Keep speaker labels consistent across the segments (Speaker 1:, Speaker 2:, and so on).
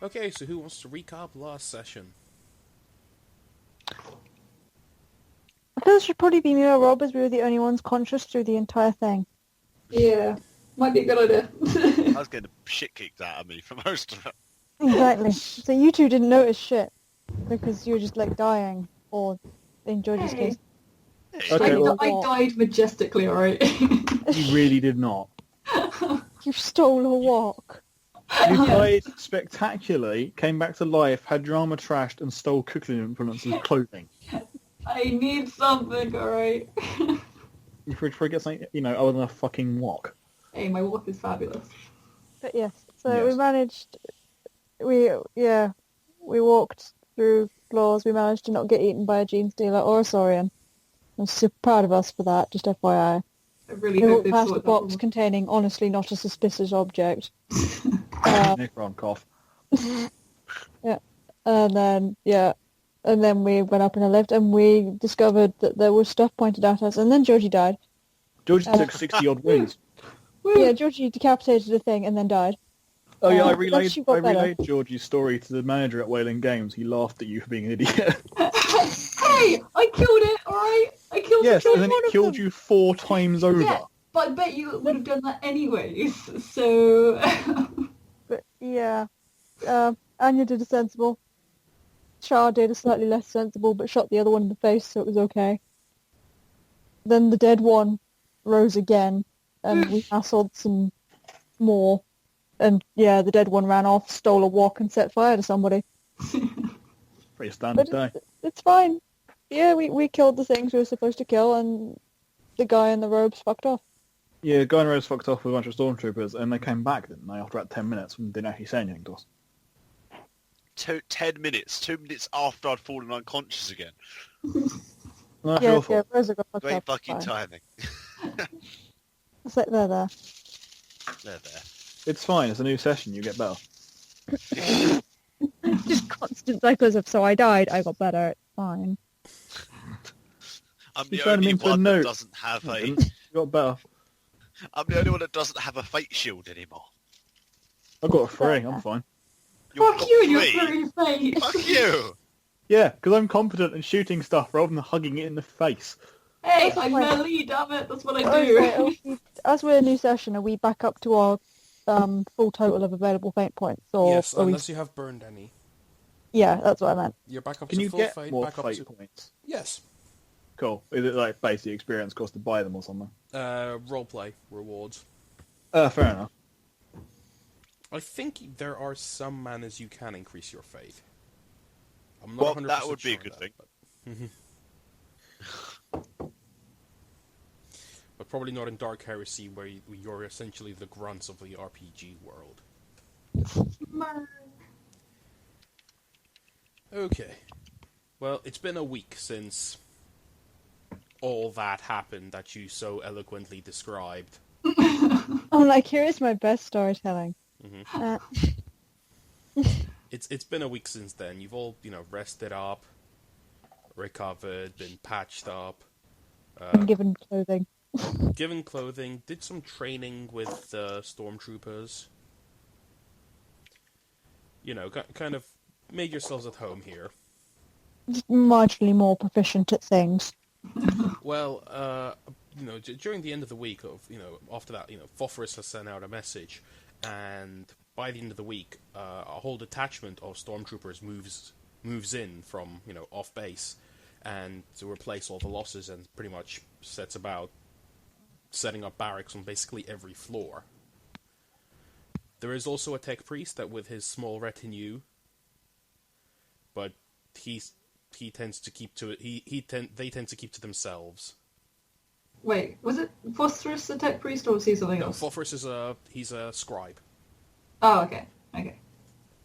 Speaker 1: Okay, so who wants to recap last session?
Speaker 2: I feel it should probably be me or Rob, as we were the only ones conscious through the entire thing.
Speaker 3: Yeah, might be a good idea.
Speaker 4: I was getting the shit kicked out of me for most of it.
Speaker 2: Exactly. So you two didn't notice shit because you were just like dying, or in George's
Speaker 3: Hey.
Speaker 2: case.
Speaker 5: Okay, well,
Speaker 3: I died majestically, alright?
Speaker 5: you really did not.
Speaker 2: You stole a walk.
Speaker 5: You died spectacularly, came back to life, had your armor trashed, and stole cooking implements as clothing.
Speaker 3: I need something, alright?
Speaker 5: You forget something, other than a fucking wok.
Speaker 3: Hey, my walk is fabulous.
Speaker 2: But yes, so
Speaker 5: Yes.
Speaker 2: we managed. We walked through floors. We managed to not get eaten by a gene stealer or a saurian. I'm super proud of us for that. Just FYI.
Speaker 3: I really
Speaker 2: We
Speaker 3: hope
Speaker 2: walked
Speaker 3: they've
Speaker 2: past a
Speaker 3: sorted that
Speaker 2: box
Speaker 3: problem.
Speaker 2: containing, honestly, not a suspicious object.
Speaker 5: Necron cough.
Speaker 2: And then we went up in a lift and we discovered that there was stuff pointed at us. And then Georgie died.
Speaker 5: George took 60-odd wounds.
Speaker 2: Yeah, Georgie decapitated a thing and then died.
Speaker 5: Oh yeah, I
Speaker 2: but
Speaker 5: relayed
Speaker 2: she got better.
Speaker 5: Georgie's story to the manager at Whaling Games. He laughed at you for being an idiot.
Speaker 3: Hey, I killed it, alright? I killed
Speaker 5: Yes,
Speaker 3: it.
Speaker 5: and then it killed you 4 times over.
Speaker 3: Yeah, but I bet you would have done that anyways, so...
Speaker 2: But yeah, Anya did a sensible. Char did a slightly less sensible, but shot the other one in the face, so it was okay. Then the dead one rose again, and we hassled some more. And yeah, the dead one ran off, stole a walk, and set fire to somebody.
Speaker 5: Pretty standard
Speaker 2: But
Speaker 5: day.
Speaker 2: it's fine. Yeah, we killed the things we were supposed to kill, and the guy in the robes fucked off.
Speaker 5: Yeah, Guy and Rose fucked off with a bunch of stormtroopers, and they came back, didn't they, after about 10 minutes, and didn't actually say anything to us.
Speaker 4: 10 minutes. 2 minutes after I'd fallen unconscious again.
Speaker 5: No, that's
Speaker 2: Yeah,
Speaker 5: your fault.
Speaker 2: Rosa got fucked
Speaker 4: Great
Speaker 2: up.
Speaker 4: fucking
Speaker 2: It's fine.
Speaker 4: timing.
Speaker 2: It's like there.
Speaker 4: There.
Speaker 5: It's fine, it's a new session, you get better.
Speaker 2: Just constant cycles of, so I died, I got better, it's fine.
Speaker 4: I'm
Speaker 5: You
Speaker 4: the
Speaker 5: turned him
Speaker 4: only
Speaker 5: into a
Speaker 4: one that
Speaker 5: note.
Speaker 4: doesn't have a...
Speaker 5: You got better.
Speaker 4: I'm the only one that doesn't have a fate shield anymore.
Speaker 5: I've got a 3, I'm fine.
Speaker 4: You've
Speaker 3: Fuck
Speaker 4: got
Speaker 3: you and your
Speaker 4: 3?
Speaker 3: furry face!
Speaker 4: Fuck you!
Speaker 5: Yeah, because I'm competent in shooting stuff rather than hugging it in the face.
Speaker 3: Hey, I'm melee, damn it, that's what I
Speaker 2: Okay,
Speaker 3: do.
Speaker 2: as we're a new session, are we back up to our full total of available fate points? Or
Speaker 1: Yes,
Speaker 2: are we...
Speaker 1: unless you have burned any.
Speaker 2: Yeah, that's what I meant.
Speaker 1: You're back up
Speaker 5: Can
Speaker 1: to
Speaker 5: you
Speaker 1: full
Speaker 5: get
Speaker 1: fate,
Speaker 5: more
Speaker 1: back up
Speaker 5: fate
Speaker 1: to...
Speaker 5: points?
Speaker 1: Yes.
Speaker 5: Cool. Is it like basically experience cost to buy them or something?
Speaker 1: Roleplay rewards.
Speaker 5: Fair enough.
Speaker 1: I think there are some manas you can increase your fate. I'm
Speaker 4: Well,
Speaker 1: not 100%
Speaker 4: that would be a
Speaker 1: sure
Speaker 4: good
Speaker 1: of
Speaker 4: thing.
Speaker 1: But probably not in Dark Heresy, where you're essentially the grunts of the RPG world. Okay. Well, it's been a week since all that happened that you so eloquently described.
Speaker 2: I'm like, here is my best storytelling.
Speaker 1: It's been a week since then. You've all, rested up, recovered, been patched up,
Speaker 2: And given clothing.
Speaker 1: given clothing, did some training with stormtroopers. Kind of made yourselves at home here.
Speaker 2: Just marginally more proficient at things.
Speaker 1: Well, during the end of the week, after that, Phosphorus has sent out a message, and by the end of the week, a whole detachment of stormtroopers moves in from, off base, and to replace all the losses, and pretty much sets about setting up barracks on basically every floor. There is also a tech priest that with his small retinue, but he tends to keep to it. They tend to keep to themselves.
Speaker 3: Wait, was it Phosphorus the tech priest or was he something
Speaker 1: No,
Speaker 3: else?
Speaker 1: Phosphorus he's a scribe.
Speaker 3: Oh, okay.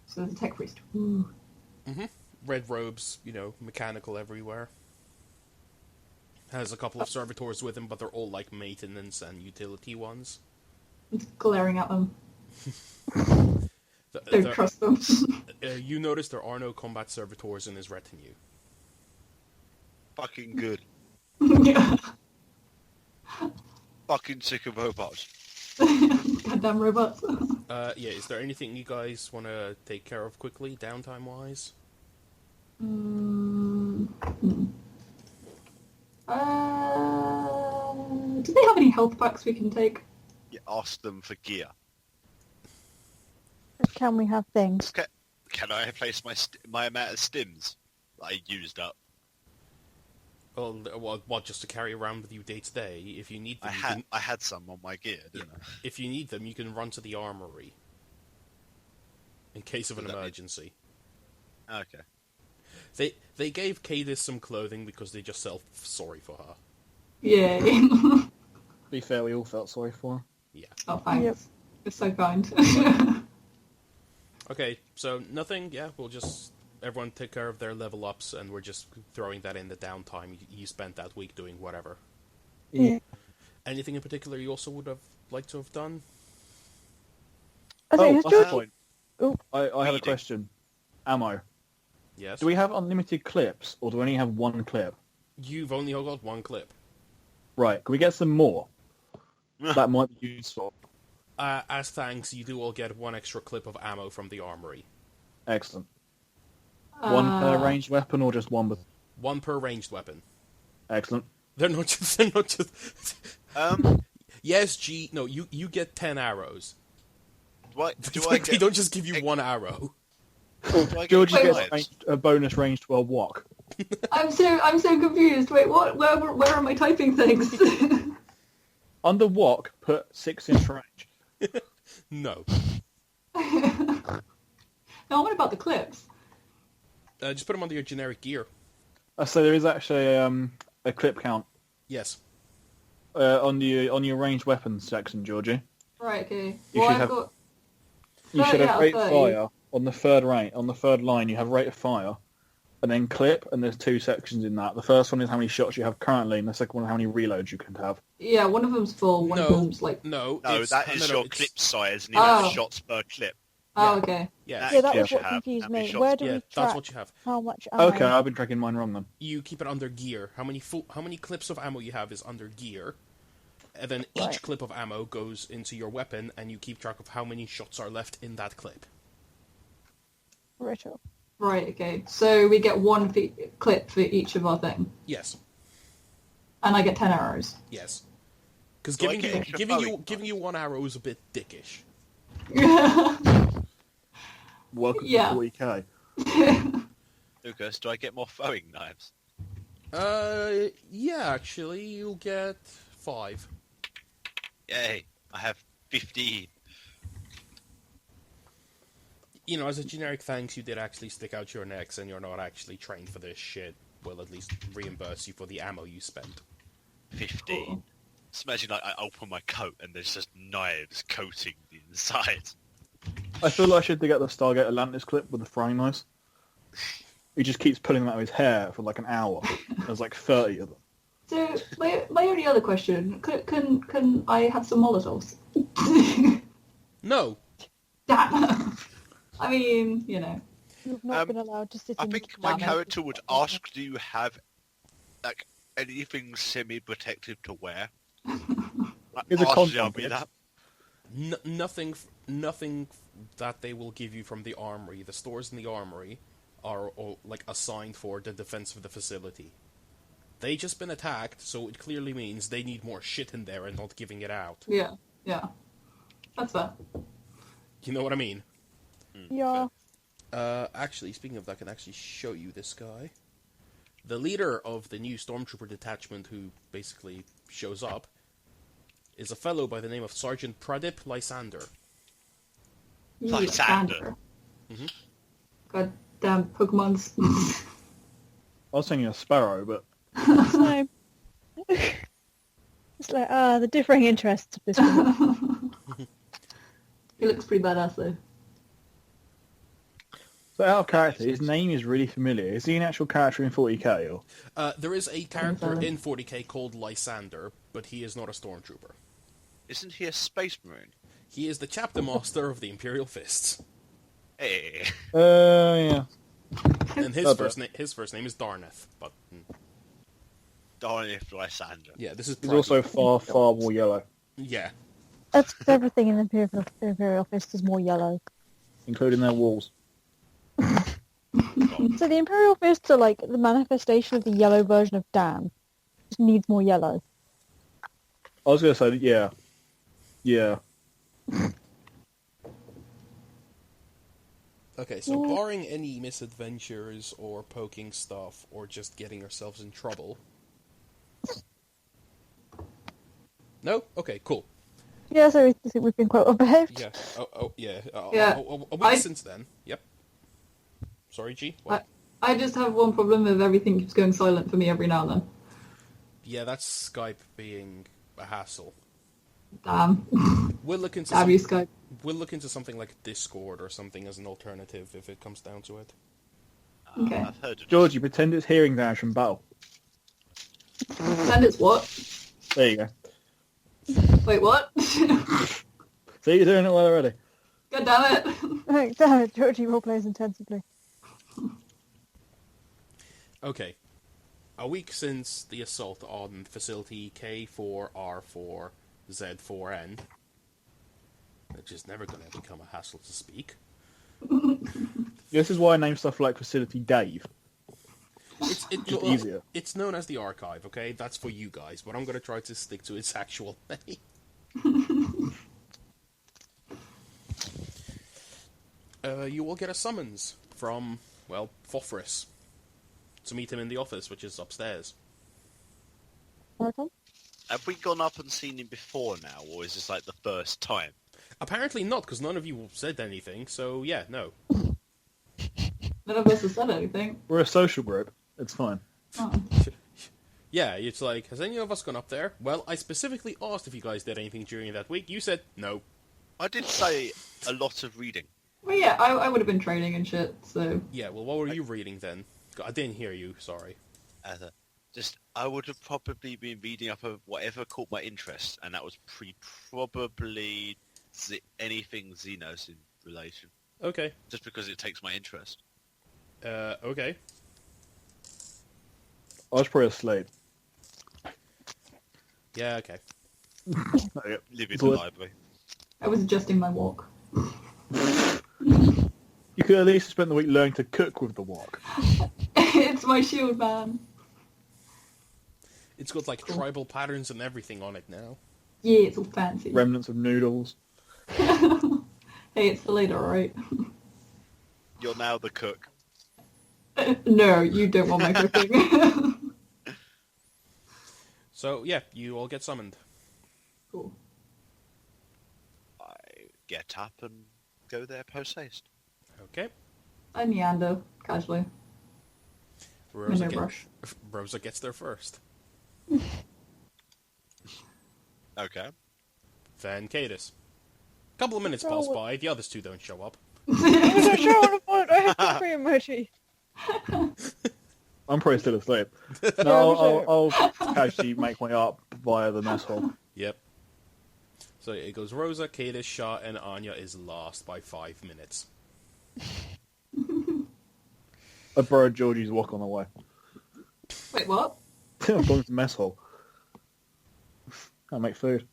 Speaker 3: So the tech priest. Ooh.
Speaker 1: Red robes, mechanical everywhere. Has a couple of servitors with him, but they're all like maintenance and utility ones.
Speaker 3: It's glaring at them. Don't trust them.
Speaker 1: You notice there are no combat servitors in his retinue.
Speaker 4: Fucking good.
Speaker 3: Yeah.
Speaker 4: Fucking sick of robots.
Speaker 3: Goddamn robots.
Speaker 1: Yeah, is there anything you guys want to take care of quickly, downtime-wise?
Speaker 3: Do they have any health packs we can take?
Speaker 4: You ask them for gear.
Speaker 2: Can we have things?
Speaker 4: Can I replace my amount of stims that I used up?
Speaker 1: Well, what, just to carry around with you day to day? If you need them,
Speaker 4: I had some on my gear, didn't I?
Speaker 1: if you need them, you can run to the armory. In case of an emergency.
Speaker 4: Okay.
Speaker 1: They gave Cadis some clothing because they just felt sorry for her.
Speaker 3: Yeah.
Speaker 5: To be fair, we all felt sorry for her.
Speaker 1: Yeah.
Speaker 3: Oh, thanks.
Speaker 2: Yep.
Speaker 3: You're so kind.
Speaker 1: Okay, so nothing, yeah, we'll just... Everyone take care of their level ups, and we're just throwing that in the downtime you spent that week doing whatever.
Speaker 2: Yeah.
Speaker 1: Anything in particular you also would have liked to have done?
Speaker 2: Okay,
Speaker 5: Oh,
Speaker 2: has
Speaker 5: at
Speaker 2: George...
Speaker 5: that point,
Speaker 2: Oh.
Speaker 5: I have a
Speaker 4: Reading.
Speaker 5: question. Ammo.
Speaker 1: Yes.
Speaker 5: Do we have unlimited clips, or do we only have one clip?
Speaker 1: You've only got one clip.
Speaker 5: Right, can we get some more? That might be useful.
Speaker 1: As thanks, you do all get one extra clip of ammo from the armory.
Speaker 5: Excellent. One per ranged weapon, or just one?
Speaker 1: One per ranged weapon.
Speaker 5: Excellent.
Speaker 1: They're not just...
Speaker 4: Um,
Speaker 1: Yes, G... No, you get 10 arrows.
Speaker 4: do I
Speaker 1: They
Speaker 4: get...
Speaker 1: don't just give you one arrow.
Speaker 4: do I get
Speaker 5: Georgie
Speaker 4: knives?
Speaker 5: gets a bonus range to a wok.
Speaker 3: I'm so confused. Wait, what? Where am I typing things?
Speaker 5: Under wok, put 6-inch range.
Speaker 1: No.
Speaker 3: No, what about the clips?
Speaker 1: Just put them under your generic gear.
Speaker 5: So there is actually a clip count
Speaker 1: Yes.
Speaker 5: on your ranged weapons section, Georgie.
Speaker 3: Right, okay.
Speaker 5: You
Speaker 3: Well,
Speaker 5: should
Speaker 3: I've
Speaker 5: have-
Speaker 3: got...
Speaker 5: You
Speaker 3: 30
Speaker 5: should have
Speaker 3: out of
Speaker 5: rate of
Speaker 3: 30.
Speaker 5: fire on the third line. You have rate of fire, and then clip, and there's two sections in that. The first one is how many shots you have currently, and the second one is how many reloads you can have.
Speaker 3: Yeah, one of them's full, one of them's like...
Speaker 1: No,
Speaker 4: No,
Speaker 1: it's-
Speaker 4: that is
Speaker 1: no,
Speaker 4: your
Speaker 1: it's-
Speaker 4: clip size and the amount
Speaker 3: Oh.
Speaker 4: of shots per clip.
Speaker 3: Oh, okay.
Speaker 1: Yeah,
Speaker 2: Yeah, that
Speaker 4: Yeah,
Speaker 2: was
Speaker 4: you
Speaker 2: what
Speaker 4: have
Speaker 2: confused
Speaker 4: how many
Speaker 2: me.
Speaker 4: shots-
Speaker 2: Where do
Speaker 1: yeah,
Speaker 2: we
Speaker 1: that's
Speaker 2: track
Speaker 1: what you have.
Speaker 2: how much ammo?
Speaker 5: Okay, I've been tracking mine wrong then.
Speaker 1: You keep it under gear. How many clips of ammo you have is under gear, and then each
Speaker 2: Right.
Speaker 1: clip of ammo goes into your weapon, and you keep track of how many shots are left in that clip.
Speaker 2: Righto.
Speaker 3: Right, okay. So we get one clip for each of our thing.
Speaker 1: Yes,
Speaker 3: And I get 10 arrows.
Speaker 1: yes. Because
Speaker 4: Do I get extra
Speaker 1: giving you one arrow is a bit dickish.
Speaker 5: Welcome
Speaker 3: Yeah.
Speaker 5: to 40k.
Speaker 4: Lucas, do I get more throwing knives?
Speaker 1: Yeah, actually, you'll get 5.
Speaker 4: Yay, I have 15.
Speaker 1: You know, as a generic thanks, you did actually stick out your necks, and you're not actually trained for this shit. We'll at least reimburse you for the ammo you spent.
Speaker 4: 15.
Speaker 3: Cool.
Speaker 4: Just imagine like I open my coat and there's just knives coating the inside.
Speaker 5: I feel like I should get the Stargate Atlantis clip with the frying knives. He just keeps pulling them out of his hair for like an hour. There's like 30 of them.
Speaker 3: So my only other question, can I have some Molotovs?
Speaker 1: No.
Speaker 3: Damn. I mean, you know.
Speaker 2: You've not been allowed to sit
Speaker 4: I
Speaker 2: in
Speaker 4: think
Speaker 2: the
Speaker 4: my
Speaker 3: Damn it.
Speaker 4: character would ask, do you have like anything semi-protective to wear? Like,
Speaker 5: Here's a
Speaker 4: partially, I'll
Speaker 5: condom,
Speaker 4: be
Speaker 5: bitch.
Speaker 4: that.
Speaker 1: Nothing that they will give you from the armory. The stores in the armory are all, like, assigned for the defense of the facility. They just been attacked, so it clearly means they need more shit in there and not giving it out.
Speaker 3: Yeah. That's fair.
Speaker 1: You know what I mean?
Speaker 2: Yeah.
Speaker 1: Actually, speaking of that, I can actually show you this guy. The leader of the new Stormtrooper detachment who basically shows up is a fellow by the name of Sergeant Pradip Lysander.
Speaker 4: Lysander.
Speaker 3: Mm-hmm. Goddamn Pokemons.
Speaker 5: I was thinking a sparrow, but
Speaker 2: So, it's like, the differing interests of this one.
Speaker 3: He looks pretty badass though.
Speaker 5: so out of character, his name is really familiar. Is he an actual character in 40k or?
Speaker 1: There is a character in 40k called Lysander, but he is not a Stormtrooper.
Speaker 4: Isn't he a space marine?
Speaker 1: He is the chapter master of the Imperial Fists.
Speaker 4: Hey.
Speaker 5: Yeah.
Speaker 1: And his first name is Darneth, but
Speaker 4: Darn if Lysander.
Speaker 1: yeah, this is
Speaker 5: He's also far more yellow.
Speaker 1: yeah.
Speaker 2: That's 'cause everything in the Imperial Fist is more yellow.
Speaker 5: Including their walls.
Speaker 2: So the Imperial Fists are like the manifestation of the yellow version of Dan. Just needs more yellow.
Speaker 5: I was going to say, yeah. Yeah.
Speaker 1: Okay, so barring any misadventures or poking stuff or just getting ourselves in trouble. No? Okay, cool.
Speaker 2: Yeah, so I think we've been quite well behaved.
Speaker 1: Yeah. Yeah.
Speaker 3: Yeah.
Speaker 1: A week since then. Yep. Sorry, G? What?
Speaker 3: I just have one problem with everything keeps going silent for me every now and then.
Speaker 1: Yeah, that's Skype being a hassle.
Speaker 3: Damn.
Speaker 1: We'll look into
Speaker 3: Damn you, Skype.
Speaker 1: We'll look into something like Discord or something as an alternative if it comes down to it.
Speaker 3: Okay.
Speaker 4: I've heard of
Speaker 5: George, you pretend it's hearing damage from battle.
Speaker 3: And it's what?
Speaker 5: There you go.
Speaker 3: Wait, what?
Speaker 5: See, you're doing it well already.
Speaker 3: God damn it.
Speaker 2: Damn it, Georgie roleplays intensively.
Speaker 1: Okay. A week since the assault on facility K4R4Z4N, which is never going to become a hassle to speak.
Speaker 5: This is why I name stuff like Facility Dave.
Speaker 1: It's
Speaker 5: easier.
Speaker 1: It's known as the archive, okay? That's for you guys, but I'm going to try to stick to its actual name. You will get a summons from, well, Phosphorus to meet him in the office, which is upstairs.
Speaker 2: Okay.
Speaker 4: Have we gone up and seen him before now, or is this like the first time?
Speaker 1: Apparently not, because none of you said anything, so yeah, no.
Speaker 3: None of us have said anything.
Speaker 5: We're a social group. It's fine.
Speaker 3: Oh.
Speaker 1: Yeah, it's like, has any of us gone up there? Well, I specifically asked if you guys did anything during that week. You said no.
Speaker 4: I did say a lot of reading.
Speaker 3: Well, yeah, I would have been training and shit, so...
Speaker 1: Yeah, well, what were you reading then? I didn't hear you, sorry.
Speaker 4: I would have probably been reading up of whatever caught my interest, and that was probably anything Xenos in relation.
Speaker 1: Okay.
Speaker 4: Just because it takes my interest.
Speaker 1: Okay.
Speaker 5: I was probably asleep.
Speaker 1: Yeah, okay.
Speaker 4: Living the library.
Speaker 3: I was adjusting my walk.
Speaker 5: You could at least spend the week learning to cook with the wok.
Speaker 3: It's my shield, man.
Speaker 1: It's got, like, tribal patterns and everything on it now.
Speaker 3: Yeah, it's all fancy.
Speaker 5: Remnants of noodles.
Speaker 3: Hey, it's the later, alright?
Speaker 4: You're now the cook.
Speaker 3: No, you don't want my cooking.
Speaker 1: So, yeah, you all get summoned.
Speaker 3: Cool.
Speaker 4: I get up and go there post-haste.
Speaker 1: Okay.
Speaker 3: I meander, casually.
Speaker 1: Rosa,
Speaker 3: no rush.
Speaker 1: Rosa gets there first.
Speaker 4: Okay.
Speaker 1: Then Cadus. Couple of minutes pass by, the others two don't show up.
Speaker 2: I sure want to find I have the free emoji.
Speaker 5: I'm probably still asleep. No, I'll casually make my way up via the mess hall.
Speaker 1: Yep. So it goes Rosa, Cadus, Shah, and Anya is last by 5 minutes.
Speaker 5: I borrowed Georgie's wok on the way.
Speaker 3: Wait, what?
Speaker 5: I'm going to the mess hall. I make food.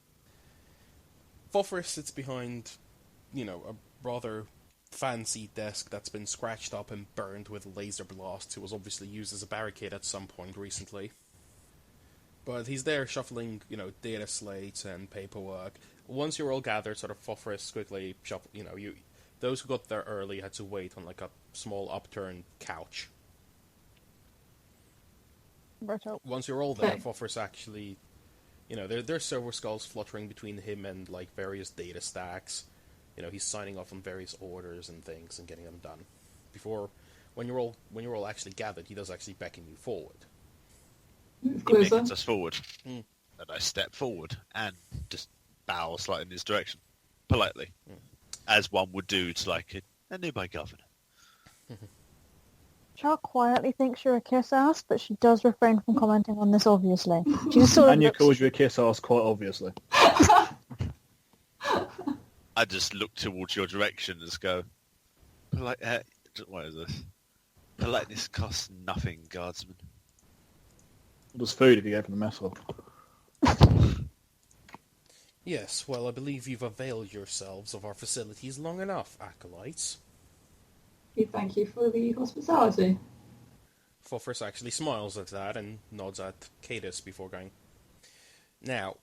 Speaker 1: Phosphorus sits behind, a rather fancy desk that's been scratched up and burned with laser blasts. It was obviously used as a barricade at some point recently. But he's there shuffling, data slates and paperwork. Once you're all gathered, sort of Phosphorus quickly shuffle, those who got there early had to wait on, like, a small upturned couch. Once you're all there, Phosphorus actually, there's server skulls fluttering between him and, like, various data stacks. He's signing off on various orders and things and getting them done. When you're all actually gathered, he does actually beckon you forward.
Speaker 4: He beckons us forward. And I step forward and just bow slightly in his direction. Politely. As one would do to, like, a nearby governor.
Speaker 2: Char quietly thinks you're a kiss ass, but she does refrain from commenting on this, obviously. She just sort of
Speaker 5: Anya calls you a kiss ass quite obviously.
Speaker 4: I just look towards your direction and just go, what is this? Politeness costs nothing, guardsman.
Speaker 5: There's food if you go from the mess hall.
Speaker 1: Yes, well, I believe you've availed yourselves of our facilities long enough, Acolytes.
Speaker 3: We thank you for the hospitality.
Speaker 1: Phosphorus actually smiles at that and nods at Cadus before going. Now,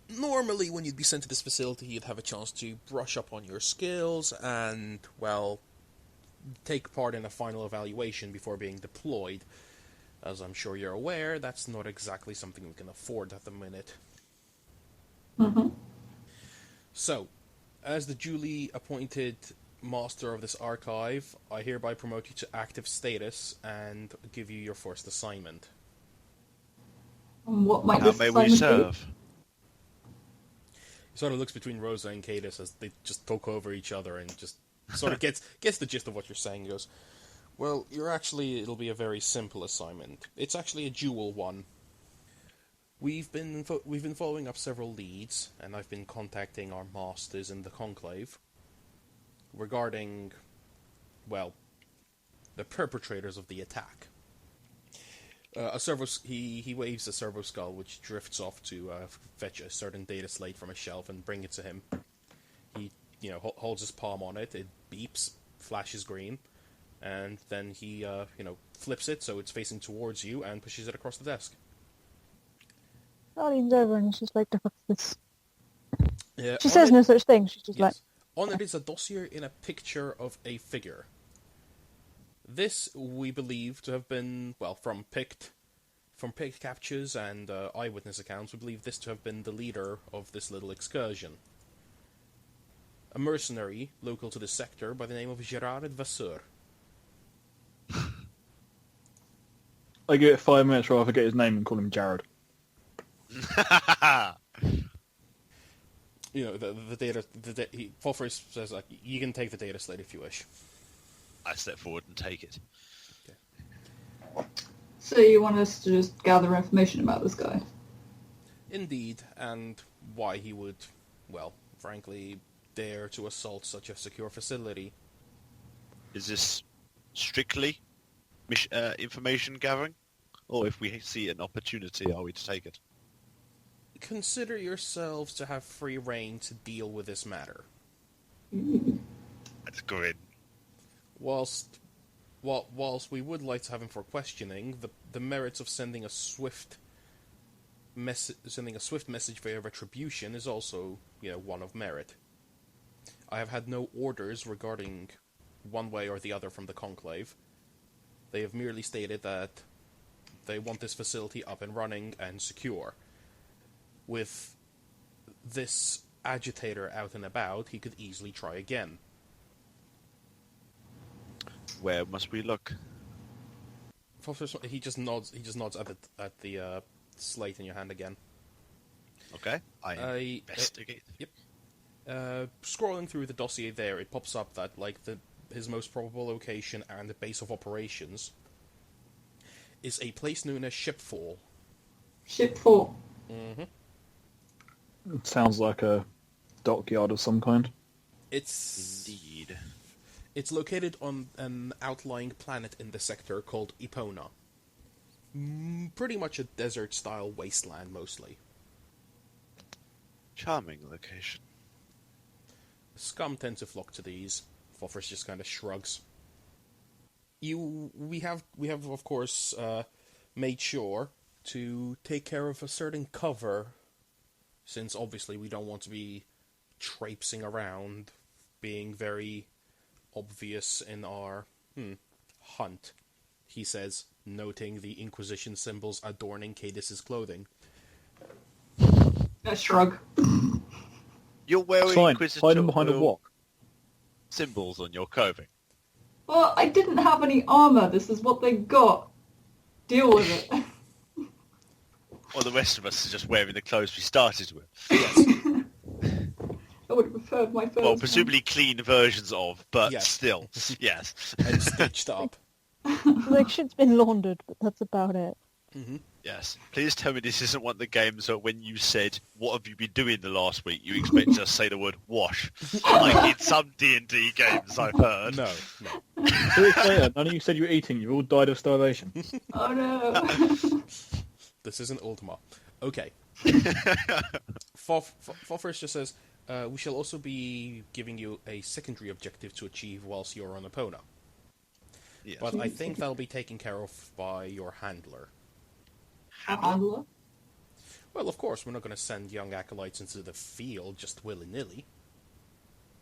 Speaker 1: normally when you'd be sent to this facility, you'd have a chance to brush up on your skills and, well, take part in a final evaluation before being deployed. As I'm sure you're aware, that's not exactly something we can afford at the minute.
Speaker 3: Mm-hmm.
Speaker 1: So, as the duly appointed master of this archive, I hereby promote you to active status and give you your first assignment.
Speaker 3: And what might
Speaker 4: How
Speaker 3: this
Speaker 4: may we
Speaker 3: assignment be?
Speaker 4: serve?
Speaker 1: He sort of looks between Rosa and Cadus as they just talk over each other and just sort of gets the gist of what you're saying. He goes, well, it'll be a very simple assignment. It's actually a dual one. We've been following up several leads, and I've been contacting our masters in the Conclave regarding, well, the perpetrators of the attack. He waves a servo skull, which drifts off to fetch a certain data slate from a shelf and bring it to him. He, holds his palm on it. It beeps, flashes green, and then he, flips it so it's facing towards you and pushes it across the desk.
Speaker 2: I leans over and she's like, "The fuck's this?"
Speaker 1: Yeah,
Speaker 2: She says no such thing. She's just like,
Speaker 1: yes. On it is a dossier in a picture of a figure. This we believe to have been, well, from picked captures and eyewitness accounts, we believe this to have been the leader of this little excursion. A mercenary local to this sector by the name of Gerard Vasseur.
Speaker 5: I give it 5 minutes or I forget his name and call him Jared.
Speaker 1: The data. Phosphorus says, like, you can take the data slate if you wish.
Speaker 4: I step forward and take it.
Speaker 1: Okay.
Speaker 3: So you want us to just gather information about this guy?
Speaker 1: Indeed, and why he would, well, frankly, dare to assault such a secure facility.
Speaker 4: Is this strictly information gathering? Or if we see an opportunity, are we to take it?
Speaker 1: Consider yourselves to have free reign to deal with this matter.
Speaker 4: That's good.
Speaker 1: Whilst we would like to have him for questioning, the merits of sending a swift message via retribution is also, one of merit. I have had no orders regarding one way or the other from the Conclave. They have merely stated that they want this facility up and running and secure. With this agitator out and about, he could easily try again.
Speaker 4: Where must we look?
Speaker 1: He just nods at the slate in your hand again.
Speaker 4: Okay, I investigate.
Speaker 1: Scrolling through the dossier there, it pops up that his most probable location and the base of operations is a place known as Shipfall.
Speaker 3: Shipfall.
Speaker 1: Mm-hmm.
Speaker 5: It sounds like a dockyard of some kind.
Speaker 4: Indeed.
Speaker 1: It's located on an outlying planet in the sector called Epona. Pretty much a desert-style wasteland, mostly.
Speaker 4: Charming location.
Speaker 1: Scum tend to flock to these. Phosphorus just kind of shrugs. We have of course made sure to take care of a certain cover, since obviously we don't want to be traipsing around, being very obvious in our hunt, he says, noting the Inquisition symbols adorning Cadus's clothing.
Speaker 3: A shrug.
Speaker 4: You're wearing
Speaker 5: Fine,
Speaker 4: Inquisitor
Speaker 5: hide them behind a rock.
Speaker 4: symbols on your clothing.
Speaker 3: Well, I didn't have any armor. This is what they got. Deal with it.
Speaker 4: Well, the rest of us are just wearing the clothes we started with.
Speaker 1: Yes.
Speaker 3: I would have preferred my first
Speaker 4: Well,
Speaker 3: one.
Speaker 4: presumably clean versions of, but
Speaker 1: Yes.
Speaker 4: still, yes.
Speaker 1: And stitched up.
Speaker 2: like, shit's been laundered, but that's about it.
Speaker 1: Mm-hmm.
Speaker 4: Yes. Please tell me this isn't one of the games that when you said, what have you been doing the last week, you expect to say the word wash. Like in some D&D games I've heard.
Speaker 1: No.
Speaker 5: 2 weeks later, none of you said you were eating. You all died of starvation.
Speaker 3: Oh no.
Speaker 1: This isn't Ultima. Okay. Fofris just says, we shall also be giving you a secondary objective to achieve whilst you're on Epona.
Speaker 4: Yes.
Speaker 1: But I think that'll be taken care of by your handler.
Speaker 3: Handler?
Speaker 1: Well, of course, we're not going to send young acolytes into the field just willy-nilly.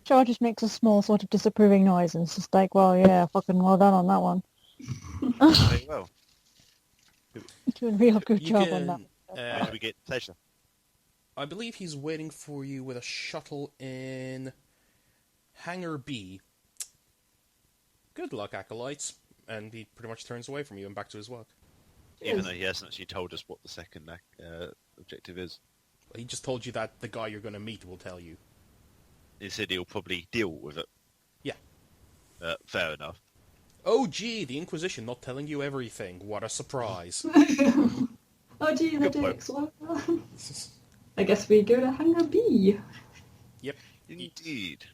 Speaker 2: Char just makes a small sort of disapproving noise and it's just like, well, yeah, fucking well done on that one.
Speaker 4: Very well.
Speaker 2: Doing a real good
Speaker 1: You
Speaker 2: job
Speaker 1: can,
Speaker 2: on that.
Speaker 4: When do we get pleasure?
Speaker 1: I believe he's waiting for you with a shuttle in Hangar B. Good luck, acolytes. And he pretty much turns away from you and back to his work.
Speaker 4: Even though he hasn't actually told us what the second objective is.
Speaker 1: He just told you that the guy you're going to meet will tell you.
Speaker 4: He said he'll probably deal with it.
Speaker 1: Yeah.
Speaker 4: Fair enough.
Speaker 1: Oh, gee, the Inquisition not telling you everything. What a surprise.
Speaker 3: Oh gee, the
Speaker 4: Good point.
Speaker 3: dicks. Well, I guess we go to Hangar B.
Speaker 1: Yep.
Speaker 4: Indeed.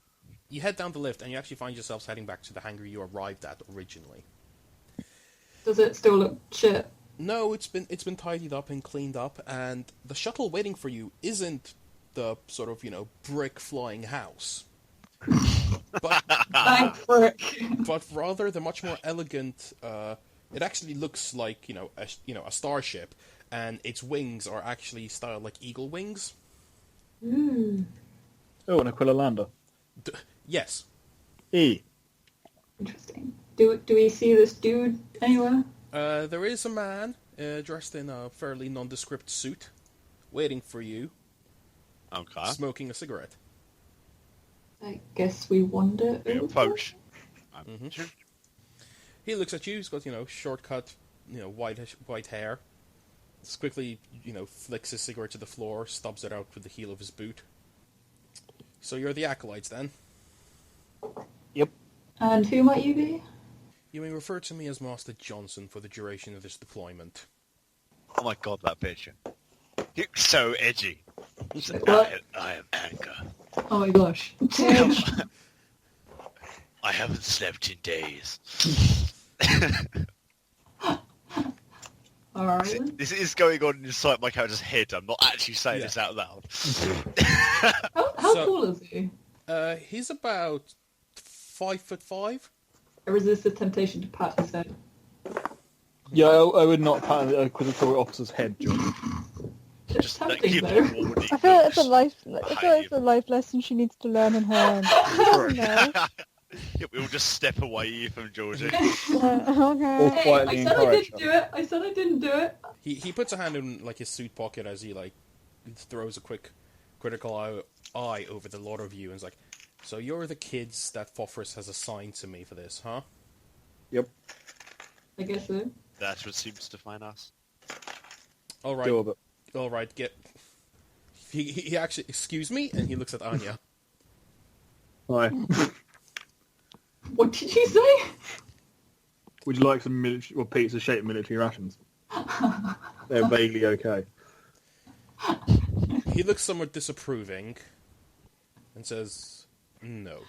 Speaker 1: You head down the lift and you actually find yourselves heading back to the hangar you arrived at originally.
Speaker 3: Does it still look shit?
Speaker 1: No, it's been tidied up and cleaned up, and the shuttle waiting for you isn't the sort of, brick flying house. But
Speaker 3: Thank frick.
Speaker 1: but rather the much more elegant. It actually looks like a starship, and its wings are actually styled like eagle wings.
Speaker 3: Ooh,
Speaker 5: Oh, an Aquila lander.
Speaker 1: Yes,
Speaker 3: interesting. Do we see this dude anywhere?
Speaker 1: there is a man dressed in a fairly nondescript suit, waiting for you,
Speaker 4: Okay.
Speaker 1: smoking a cigarette.
Speaker 3: I guess we wander
Speaker 4: We
Speaker 3: over.
Speaker 4: approach.
Speaker 1: Mhm. He looks at you. He's got shortcut, white hair. Just quickly, flicks his cigarette to the floor, stubs it out with the heel of his boot. So you're the acolytes then.
Speaker 5: Yep.
Speaker 3: And who might you be?
Speaker 1: You may refer to me as Master Johnson for the duration of this deployment.
Speaker 4: Oh my god, that picture. You're so edgy.
Speaker 3: What?
Speaker 4: I am Anchor.
Speaker 3: Oh my gosh.
Speaker 4: I haven't slept in days.
Speaker 3: Alright.
Speaker 4: This is going on inside my character's head. I'm not actually saying this out loud.
Speaker 3: How
Speaker 1: So-
Speaker 3: tall is he?
Speaker 1: He's about 5'5".
Speaker 3: I resist the temptation to pat his head.
Speaker 5: Yeah, I would not pat an Inquisitorial officer's head, John.
Speaker 3: Just
Speaker 4: That
Speaker 3: tempting
Speaker 4: give
Speaker 3: though.
Speaker 4: you warning.
Speaker 2: I feel like it's a life. I feel like it's a life lesson she needs to learn on her own. No.
Speaker 4: Yeah, we'll just step away from Georgie.
Speaker 2: Okay.
Speaker 5: Or
Speaker 3: Hey,
Speaker 5: quietly
Speaker 3: I said I
Speaker 5: encourage
Speaker 3: didn't
Speaker 5: her.
Speaker 3: do it. I said I didn't do it.
Speaker 1: He puts a hand in his suit pocket as he throws a quick critical eye over the lot of you and is like, "So you're the kids that Fofris has assigned to me for this, huh?"
Speaker 5: Yep.
Speaker 3: I guess so.
Speaker 4: That's what seems to find us.
Speaker 1: All right,
Speaker 5: Go with it.
Speaker 1: all right. He actually, excuse me, and he looks at Anya.
Speaker 5: Hi.
Speaker 3: What did you say?
Speaker 5: Would you like some pizza-shaped military rations? They're vaguely okay.
Speaker 1: He looks somewhat disapproving and says, "No."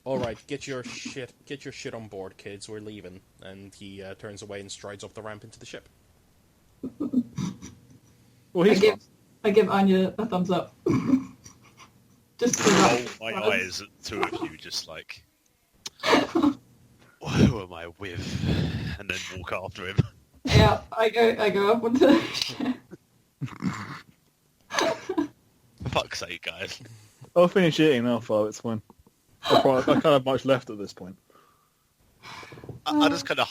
Speaker 1: All right, get your shit on board, kids. We're leaving. And he turns away and strides up the ramp into the ship.
Speaker 5: Well, he's fun.
Speaker 3: I give Anya a thumbs up. Just for
Speaker 4: Roll
Speaker 3: that.
Speaker 4: my eyes at the two of you, just like, who am I with? And then walk after him.
Speaker 3: Yeah, I go up onto the ship.
Speaker 4: For fuck's sake, guys.
Speaker 5: I'll finish eating now, Flo. It's fine. I can't have much left at this point.
Speaker 4: I just kind of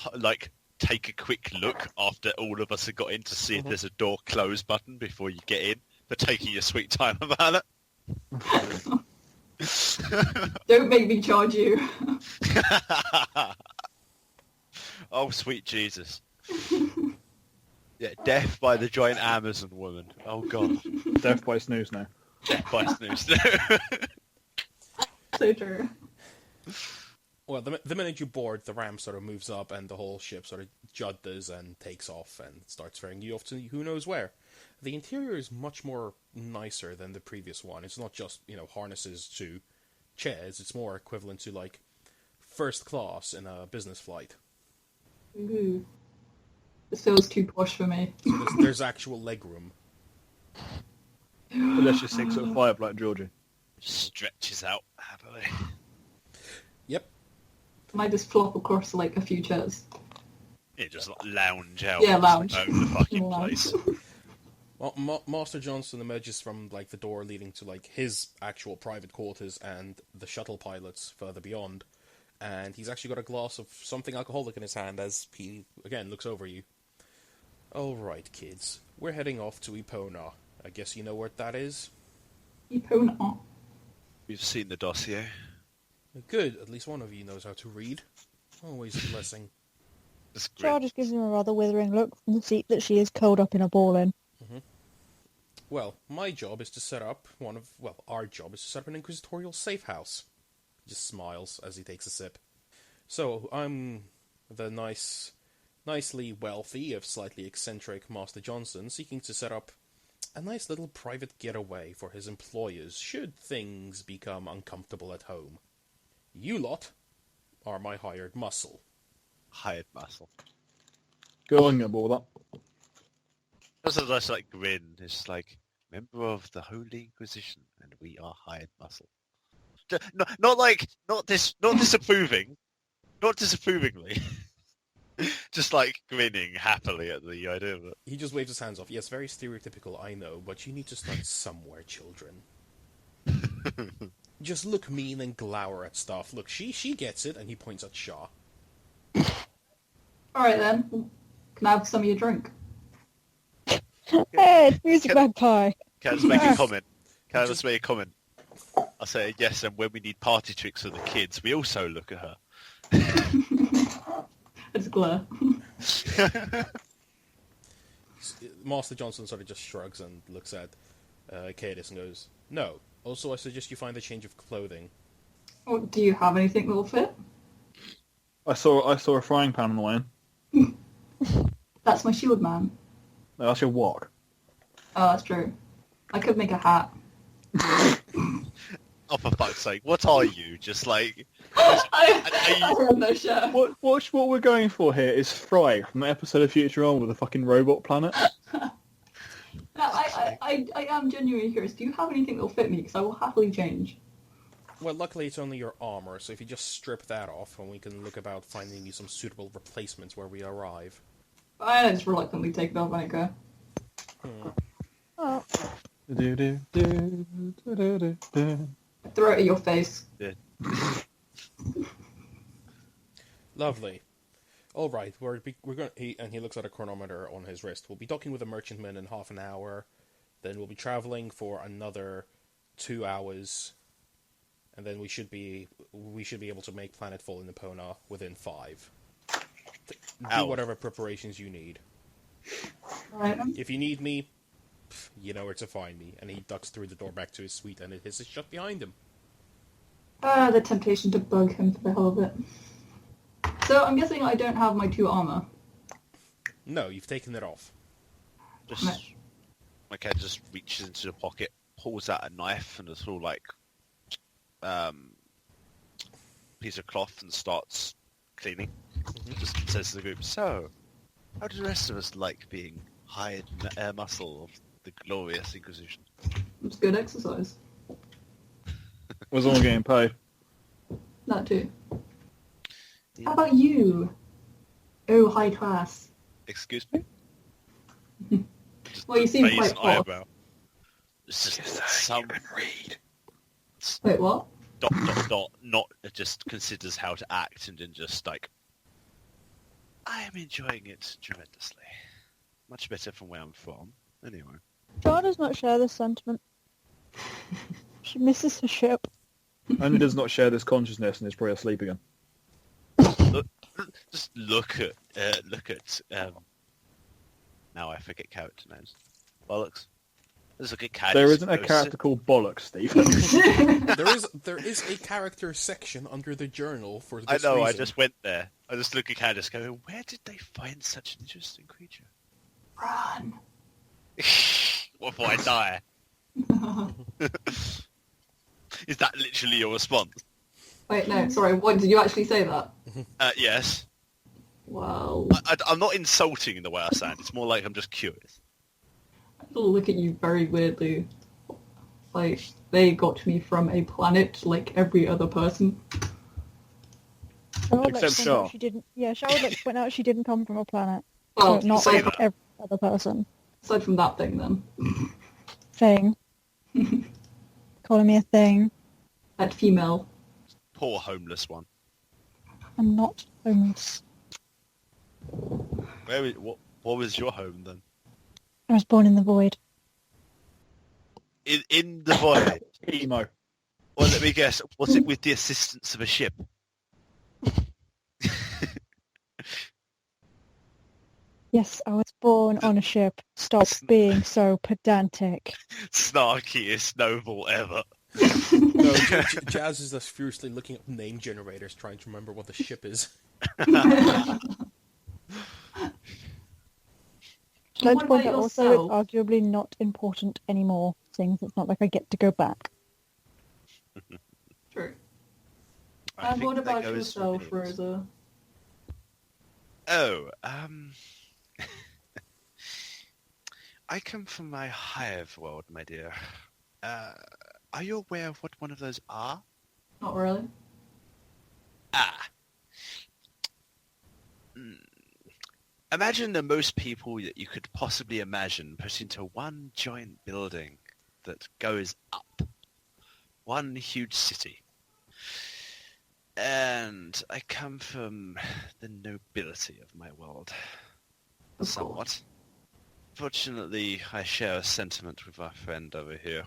Speaker 4: take a quick look after all of us have got in to see if there's a door close button before you get in. For taking your sweet time about it.
Speaker 3: Don't make me charge you.
Speaker 4: Oh, sweet Jesus. Yeah, death by the giant Amazon woman. Oh, God.
Speaker 5: Death by snooze now.
Speaker 4: Death by snooze.
Speaker 3: So true.
Speaker 1: Well, the minute you board, the ramp sort of moves up and the whole ship sort of judders and takes off and starts ferrying you off to who knows where. The interior is much more nicer than the previous one. It's not just, harnesses to chairs. It's more equivalent to, first class in a business flight.
Speaker 3: Ooh. This feels too posh for me.
Speaker 1: So there's actual legroom.
Speaker 5: Unless you're 6'5" like Georgie.
Speaker 4: Stretches out happily.
Speaker 1: Yep.
Speaker 3: Might just flop across like a few chairs.
Speaker 4: Yeah, just like lounge out.
Speaker 3: Yeah, lounge.
Speaker 4: Own the fucking
Speaker 3: Lounge.
Speaker 4: place.
Speaker 1: Well, Master Johnson emerges from like the door leading to like his actual private quarters and the shuttle pilots further beyond, and he's actually got a glass of something alcoholic in his hand as he again looks over you. All right, kids, we're heading off to Epona. I guess you know where that is.
Speaker 3: Epona.
Speaker 4: We've seen the dossier.
Speaker 1: Good, at least one of you knows how to read. Always a blessing.
Speaker 2: Char just gives him a rather withering look from the seat that she is curled up in a ball in.
Speaker 1: Well, my job is to set up our job is to set up an inquisitorial safe house. He just smiles as he takes a sip. So, I'm the nicely wealthy, if slightly eccentric Master Johnson, seeking to set up a nice little private getaway for his employers should things become uncomfortable at home. You lot are my hired muscle.
Speaker 4: Hired muscle.
Speaker 5: Go on, your ball that.
Speaker 4: That's a nice like grin. It's just like, member of the Holy Inquisition, and we are hired muscle. Not disapproving, not disapprovingly. Just like grinning happily at the idea of it.
Speaker 1: He just waves his hands off. Yes, very stereotypical, I know, but you need to start somewhere, children. Just look mean and glower at stuff. Look, she gets it, and he points at Shaw.
Speaker 3: Alright then. Can I have some of your drink?
Speaker 2: Hey, it's music magpie.
Speaker 4: Can I just make a comment? Can I just make a comment? I say yes, and when we need party tricks for the kids, we also look at her.
Speaker 3: It's glare.
Speaker 1: Master Johnson sort of just shrugs and looks at Cadis and goes, "No. Also, I suggest you find a change of clothing."
Speaker 3: Oh, do you have anything that'll fit?
Speaker 5: I saw a frying pan on the way in.
Speaker 3: That's my shield man.
Speaker 5: No, that's your wok.
Speaker 3: Oh, that's true. I could make a hat.
Speaker 4: Oh, for fuck's sake, what are you? Just like...
Speaker 3: I have no shirt.
Speaker 5: What we're going for here is Fry from the episode of Futurama with a fucking robot planet.
Speaker 3: I am genuinely curious. Do you have anything that'll fit me? Because I will happily change.
Speaker 1: Well, luckily it's only your armor, so if you just strip that off, and we can look about finding you some suitable replacements where we arrive.
Speaker 3: I just reluctantly take it off when I go.
Speaker 2: Oh,
Speaker 3: I throw it at your face.
Speaker 4: Yeah.
Speaker 1: Lovely. All right, we're going. And he looks at a chronometer on his wrist. We'll be docking with a merchantman in half an hour. Then we'll be traveling for another 2 hours, and then we should be able to make planetfall in Epona within 5. Do whatever preparations you need.
Speaker 3: Right.
Speaker 1: If you need me, you know where to find me. And he ducks through the door back to his suite, and it hisses shut behind him.
Speaker 3: The temptation to bug him for the hell of it. So I'm guessing I don't have my 2 armor.
Speaker 1: No, you've taken it off.
Speaker 4: My cat just reaches into the pocket, pulls out a knife and a sort of like piece of cloth and starts cleaning. Just says to the group, "So, how do the rest of us like being hired muscle of the glorious Inquisition?"
Speaker 3: It's good exercise.
Speaker 5: Was all getting paid.
Speaker 3: That too. How about you? Oh, high class.
Speaker 4: Excuse me?
Speaker 3: Well, you seem
Speaker 4: Raise
Speaker 3: quite
Speaker 4: an
Speaker 3: posh.
Speaker 4: eyebrow. It's just some
Speaker 5: read.
Speaker 3: Wait, what? ...
Speaker 4: not just considers how to act and then just like, I am enjoying it tremendously. Much better from where I'm from. Anyway.
Speaker 2: Char does not share this sentiment. She misses her ship.
Speaker 5: Only does not share this consciousness and is probably asleep again.
Speaker 4: Just look at now I forget character names. Bollocks. Just look at Cadis.
Speaker 5: There isn't a character called Bollocks, Stephen.
Speaker 1: There is a character section under the journal for this
Speaker 4: I know,
Speaker 1: reason.
Speaker 4: I just went there. I just look at Cadis going, where did they find such an interesting creature?
Speaker 3: Run.
Speaker 4: What if I die? Is that literally your response?
Speaker 3: Wait, no, sorry, what, did you actually say that?
Speaker 4: Yes.
Speaker 3: Wow.
Speaker 4: I'm not insulting in the way I sound. It's more like I'm just curious.
Speaker 3: I look at you very weirdly. Like, they got me from a planet like every other person.
Speaker 2: I would like
Speaker 5: Except
Speaker 2: to point out
Speaker 5: Shah.
Speaker 2: she didn't. Yeah, Shah would like to point out she didn't come from a planet.
Speaker 3: Well,
Speaker 2: So not
Speaker 4: say
Speaker 2: like
Speaker 4: that.
Speaker 2: every other person.
Speaker 3: aside from that thing, then.
Speaker 2: Thing. Calling me a thing.
Speaker 3: That female.
Speaker 4: Poor homeless one.
Speaker 2: I'm not homeless.
Speaker 4: What was your home then?
Speaker 2: I was born in the void.
Speaker 4: In the void.
Speaker 5: Emo.
Speaker 4: Well, let me guess. Was it with the assistance of a ship?
Speaker 2: Yes, I was born on a ship. Stop being so pedantic.
Speaker 4: Snarkiest noble ever.
Speaker 1: No, Jazz is just furiously looking up name generators, trying to remember what the ship is.
Speaker 2: I'd like
Speaker 3: What
Speaker 2: to point
Speaker 3: about
Speaker 2: out also it's
Speaker 3: yourself?
Speaker 2: arguably not important anymore, seeing it's not like I get to go back.
Speaker 3: True.
Speaker 4: I
Speaker 3: And
Speaker 4: think
Speaker 3: what
Speaker 4: that
Speaker 3: about
Speaker 4: goes for
Speaker 3: yourself,
Speaker 4: me.
Speaker 3: Rosa?
Speaker 4: Oh, I come from my hive world, my dear. Are you aware of what one of those are?
Speaker 3: Not really.
Speaker 4: Ah. Imagine the most people that you could possibly imagine put into one giant building that goes up. One huge city. And I come from the nobility of my world.
Speaker 3: Of
Speaker 4: Somewhat.
Speaker 3: course.
Speaker 4: Fortunately, I share a sentiment with our friend over here.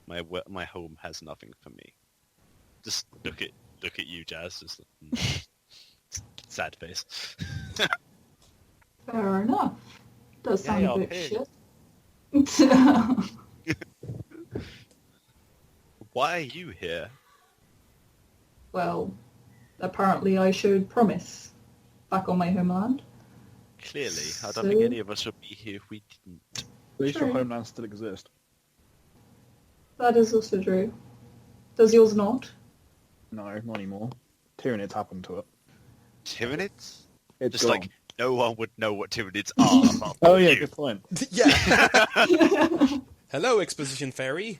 Speaker 4: My home has nothing for me. Just look at you, Jazz. Just sad face.
Speaker 3: Fair enough. Does sound
Speaker 4: Yeah,
Speaker 3: a bit
Speaker 4: pig.
Speaker 3: shit.
Speaker 4: Why are you here?
Speaker 3: Well, apparently I showed promise back on my homeland.
Speaker 4: Clearly, I don't
Speaker 3: So-
Speaker 4: think any of us would be here if we didn't.
Speaker 5: At least your
Speaker 3: True.
Speaker 5: homeland still exists.
Speaker 3: That is also true. Does yours not?
Speaker 5: No, not anymore. Tyranids happened to it.
Speaker 4: Tyranids?
Speaker 5: It's
Speaker 4: Just
Speaker 5: gone.
Speaker 4: like, no one would know what Tyranids are apart
Speaker 5: Oh
Speaker 4: from
Speaker 5: yeah,
Speaker 4: you.
Speaker 5: good point.
Speaker 1: Yeah. Hello, exposition fairy.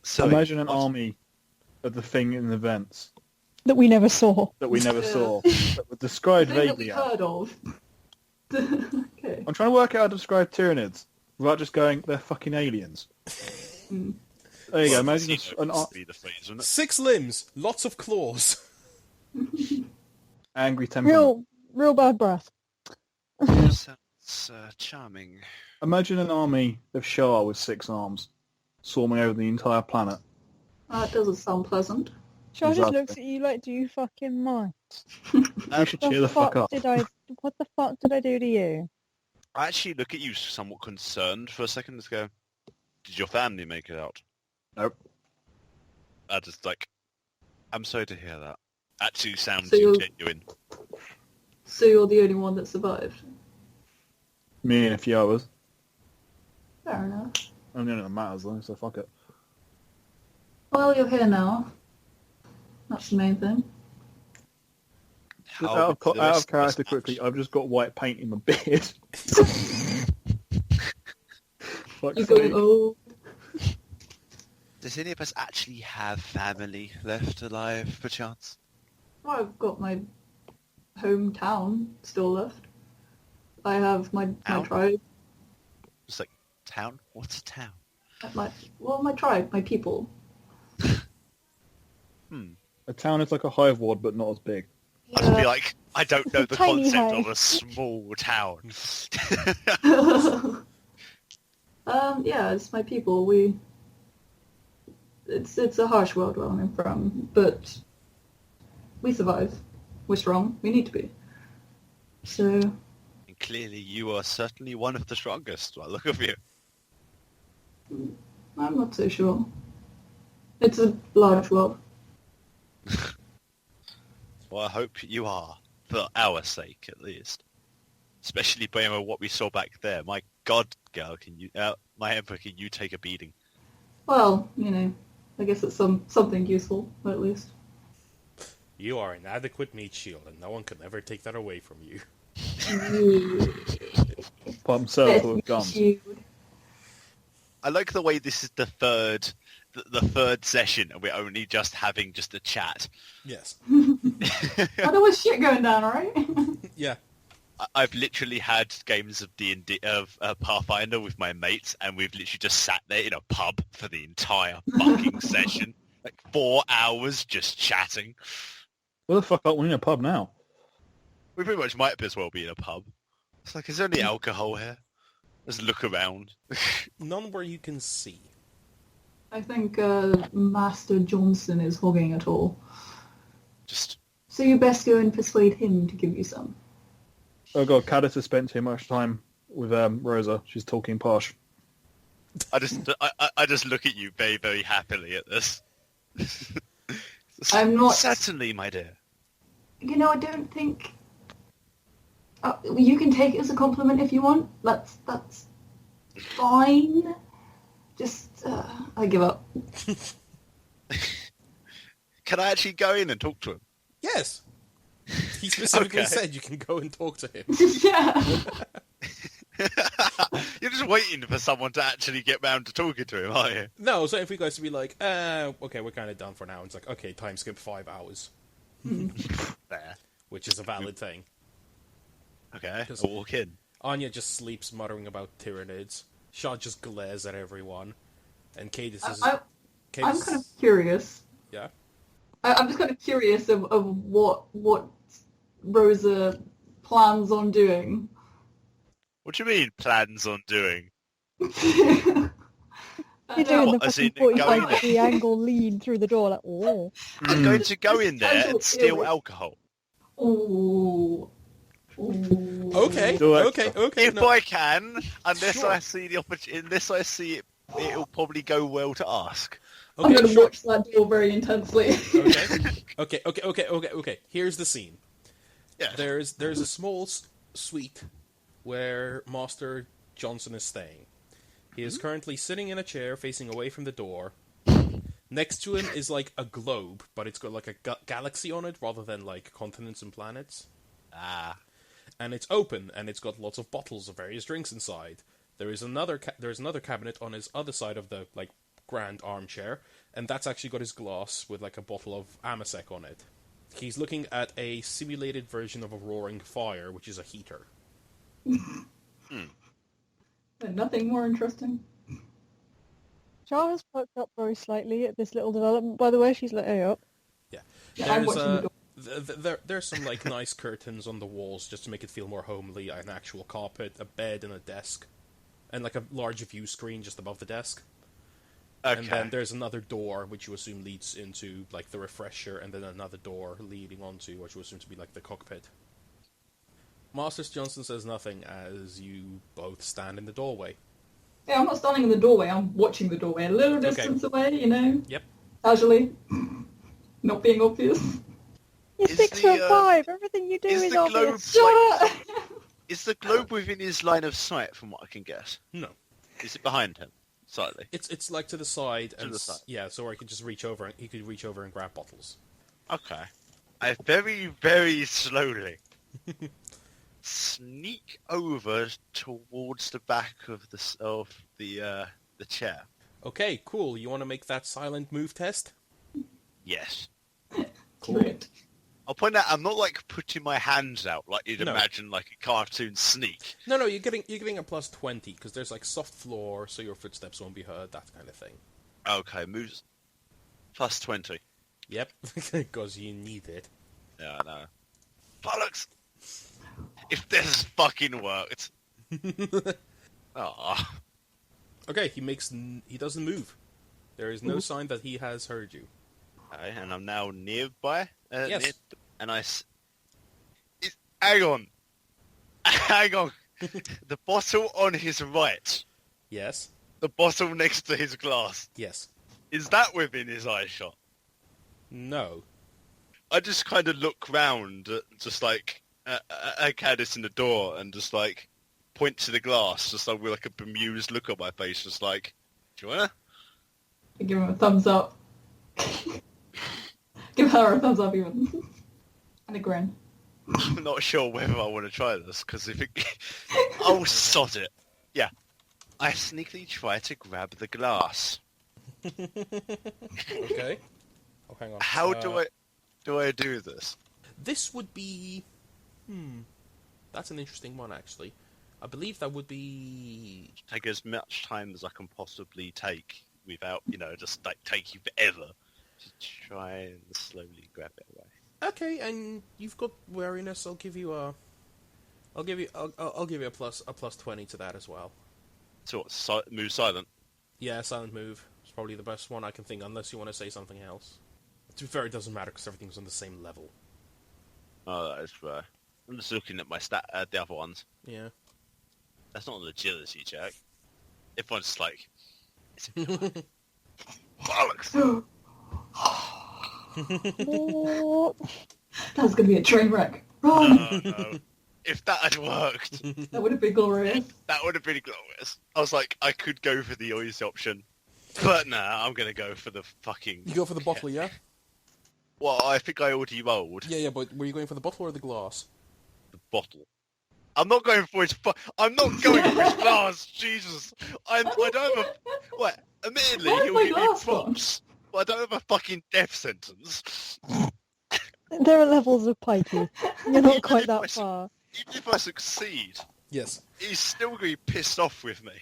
Speaker 4: So
Speaker 5: Imagine an
Speaker 4: what-
Speaker 5: army of the thing in the vents
Speaker 2: That we never saw.
Speaker 5: that we never
Speaker 3: Yeah.
Speaker 5: saw, that were
Speaker 3: The
Speaker 5: described
Speaker 3: thing that we
Speaker 5: vaguely.
Speaker 3: heard of. Okay.
Speaker 5: I'm trying to work out how to describe Tyranids without just going, they're fucking aliens.
Speaker 3: Mm.
Speaker 5: There you go.
Speaker 4: well,
Speaker 5: Imagine
Speaker 4: you
Speaker 5: just
Speaker 4: know,
Speaker 5: an
Speaker 4: must be the phrase, wouldn't it?
Speaker 1: 6 limbs, lots of claws.
Speaker 5: angry temperament.
Speaker 2: Real bad breath.
Speaker 4: Sounds charming.
Speaker 5: Imagine an army of Shah with 6 arms, swarming over the entire planet.
Speaker 3: That doesn't sound pleasant.
Speaker 2: Shah just
Speaker 5: Exactly.
Speaker 2: looks at you like, do you fucking mind?
Speaker 5: You should cheer the fuck up.
Speaker 2: What the fuck did I do to you?
Speaker 4: I actually look at you somewhat concerned for a second and go, did your family make it out?
Speaker 5: Nope.
Speaker 4: I just like, I'm sorry to hear that. Actually sounds
Speaker 3: So you're-
Speaker 4: genuine.
Speaker 3: So you're the only one that survived.
Speaker 5: Me and a few others.
Speaker 3: Fair enough.
Speaker 5: I'm the only one that matters though, so fuck it.
Speaker 3: Well, you're here now. That's the main thing.
Speaker 4: How
Speaker 5: Out
Speaker 4: would the
Speaker 5: of
Speaker 4: rest of us
Speaker 5: character
Speaker 4: match?
Speaker 5: quickly, I've just got white paint in my beard. Fuck's
Speaker 3: You're going,
Speaker 5: sake.
Speaker 3: oh,
Speaker 4: Does any of us actually have family left alive, perchance?
Speaker 3: well, I've got my hometown still left. I have my
Speaker 4: Town?
Speaker 3: tribe.
Speaker 4: Just like, town? What's a town?
Speaker 3: My tribe, my people.
Speaker 5: A town is like a hive ward, but not as big.
Speaker 4: I'd be like, I don't know the
Speaker 2: Tiny
Speaker 4: concept
Speaker 2: hive.
Speaker 4: of a small town.
Speaker 3: Yeah, it's my people. It's a harsh world where I'm from, but we survive. We're strong. We need to be. So,
Speaker 4: And clearly you are certainly one of the strongest. Well, look at you.
Speaker 3: I'm not so sure. It's a large world.
Speaker 4: Well, I hope you are, for our sake at least. Especially being with what we saw back there. My God, girl, my emperor, can you take a beating?
Speaker 3: Well, I guess it's something useful, at least.
Speaker 1: You are an adequate meat shield, and no one can ever take that away from you.
Speaker 5: Pump circle with guns.
Speaker 4: I like the way this is the third session, and we're only just having just a chat.
Speaker 1: Yes.
Speaker 3: Oh, there was shit going down, right?
Speaker 1: Yeah.
Speaker 4: I've literally had games of D&D of Pathfinder with my mates, and we've literally just sat there in a pub for the entire fucking session, like 4 hours just chatting.
Speaker 5: Where the fuck are we in a pub now?
Speaker 4: We pretty much might as well be in a pub. It's like, is there any alcohol here? Let's look around.
Speaker 1: None where you can see.
Speaker 3: I think Master Johnson is hogging it all.
Speaker 4: Just
Speaker 3: So you best go and persuade him to give you some.
Speaker 5: Oh god, Caddis has spent too much time with Rosa. She's talking posh.
Speaker 4: I just look at you very, very happily at this.
Speaker 3: I'm not...
Speaker 4: Certainly, my dear.
Speaker 3: You know, I don't think... you can take it as a compliment if you want. That's fine. Just, I give up.
Speaker 4: Can I actually go in and talk to him?
Speaker 1: Yes. He specifically
Speaker 4: Okay.
Speaker 1: said you can go and talk to him.
Speaker 3: Yeah.
Speaker 4: You're just waiting for someone to actually get round to talking to him, aren't you?
Speaker 1: No, so if we guys to be like, okay, we're kind of done for now. And it's like, okay, time skip 5 hours,
Speaker 4: There.
Speaker 1: which is a valid thing.
Speaker 4: Okay,
Speaker 1: Just-
Speaker 4: I'll walk in.
Speaker 1: Anya just sleeps muttering about Tyranids. Shaw just glares at everyone. And Cadis is...
Speaker 3: I'm
Speaker 1: Cadis-
Speaker 3: kind of curious.
Speaker 1: Yeah?
Speaker 3: I'm just kind of curious of what Rosa plans on doing.
Speaker 4: What do you mean, plans on doing?
Speaker 2: You're doing the
Speaker 4: What, as
Speaker 2: fucking
Speaker 4: in going
Speaker 2: 45-degree angle lean through the door, like, oh.
Speaker 4: I'm going to go in there
Speaker 3: Casual
Speaker 4: and steal
Speaker 3: theory.
Speaker 4: alcohol.
Speaker 3: Ooh. Ooh.
Speaker 1: Okay,
Speaker 5: Do it.
Speaker 1: okay.
Speaker 4: If
Speaker 1: No.
Speaker 4: I can, unless
Speaker 1: Sure.
Speaker 4: I see the opportunity, unless I see it, it'll probably go well to ask.
Speaker 3: I'm
Speaker 1: Okay,
Speaker 3: going to
Speaker 1: sure.
Speaker 3: watch that deal very intensely.
Speaker 1: Okay. Here's the scene.
Speaker 4: Yeah.
Speaker 1: There's a small suite where Master Johnson is staying. He is currently sitting in a chair facing away from the door. Next to him is like a globe, but it's got like a galaxy on it rather than like continents and planets.
Speaker 4: Ah.
Speaker 1: And it's open, and it's got lots of bottles of various drinks inside. There is another cabinet on his other side of the like grand armchair, and that's actually got his glass with like a bottle of Amasec on it. He's looking at a simulated version of a roaring fire, which is a heater.
Speaker 3: Nothing more interesting.
Speaker 2: Char has perked up very slightly at this little development, by the way. She's let her up.
Speaker 1: Yeah,
Speaker 3: Yeah, I'm
Speaker 1: there's
Speaker 3: watching the door.
Speaker 1: there's some like nice curtains on the walls just to make it feel more homely. An actual carpet, a bed, and a desk, and like a large view screen just above the desk.
Speaker 4: Okay.
Speaker 1: And then there's another door, which you assume leads into, like, the refresher, and then another door leading onto what you assume to be, like, the cockpit. Masters Johnson says nothing as you both stand in the doorway.
Speaker 3: Yeah, I'm not standing in the doorway. I'm watching the doorway a little distance away, you know,
Speaker 1: Yep.
Speaker 3: casually. Not being obvious.
Speaker 2: You're
Speaker 4: Is
Speaker 2: 6'5". Everything you do
Speaker 4: is
Speaker 2: is
Speaker 4: the globe
Speaker 2: obvious.
Speaker 4: like, is the globe within his line of sight, from what I can guess?
Speaker 1: No.
Speaker 4: Is it behind him? Slightly.
Speaker 1: It's like to the side, and
Speaker 4: the side.
Speaker 1: yeah, so where he can just reach over, he could reach over and grab bottles.
Speaker 4: Okay. I very, very slowly sneak over towards the back of the chair.
Speaker 1: Okay, cool. You want to make that silent move test?
Speaker 4: Yes.
Speaker 1: Cool.
Speaker 3: Great.
Speaker 4: I'll point out I'm not like putting my hands out like you'd
Speaker 1: No.
Speaker 4: imagine like a cartoon sneak.
Speaker 1: No, you're getting a plus 20 because there's like soft floor, so your footsteps won't be heard, that kind of thing.
Speaker 4: Okay, moves plus 20.
Speaker 1: Yep, because you need it.
Speaker 4: Yeah, I know. Bollocks! If this fucking worked. Ah.
Speaker 1: Okay, he doesn't move. There is no sign that he has heard you.
Speaker 4: Okay, and I'm now nearby.
Speaker 1: Yes.
Speaker 4: Hang on. Hang on. The bottle on his right.
Speaker 1: Yes.
Speaker 4: The bottle next to his glass.
Speaker 1: Yes.
Speaker 4: Is that within his eye shot?
Speaker 1: No.
Speaker 4: I just kind of look round, just like at Caddis in the door, and just like point to the glass, just like with like a bemused look on my face, just like, do you wanna?
Speaker 3: I give him a thumbs up. Give her a thumbs up even. And a grin.
Speaker 4: I'm not sure whether I want to try this, because if Oh, sod it. Yeah. I sneakily try to grab the glass.
Speaker 1: Okay. Oh, hang on.
Speaker 4: How do I do this?
Speaker 1: This would be... That's an interesting one, actually. I believe that would be...
Speaker 4: Take as much time as I can possibly take without, just like taking forever to try and slowly grab it away.
Speaker 1: Okay, and you've got wariness. I'll give you a plus 20 to that as well.
Speaker 4: So what, move silent?
Speaker 1: Yeah, silent move. It's probably the best one I can think, unless you want to say something else. To be fair, it doesn't matter because everything's on the same level.
Speaker 4: Oh, that is fair. I'm just looking at my the other ones.
Speaker 1: Yeah.
Speaker 4: That's not an agility check. If I'm just like... Bollocks!
Speaker 2: Oh,
Speaker 3: That's going to be a train wreck. Run!
Speaker 4: No. If that had worked,
Speaker 3: That would have been glorious.
Speaker 4: that would have been glorious. I was like, I could go for the easy option. But nah, I'm going to go for the fucking...
Speaker 1: You go for the bottle, yeah?
Speaker 4: Well, I think I already rolled
Speaker 1: Yeah, but were you going for the bottle or the glass?
Speaker 4: the bottle. I'm not going for his... I'm not going for his glass! Jesus! I don't have a... What? Admittedly,
Speaker 3: Where's
Speaker 4: he'll
Speaker 3: my
Speaker 4: give me
Speaker 3: glass gone?
Speaker 4: props. But I don't have a fucking death sentence.
Speaker 2: there are levels of pikey. You're not quite that
Speaker 4: Listen.
Speaker 2: far.
Speaker 4: Even if I succeed,
Speaker 1: Yes.
Speaker 4: he's still going to be pissed off with me.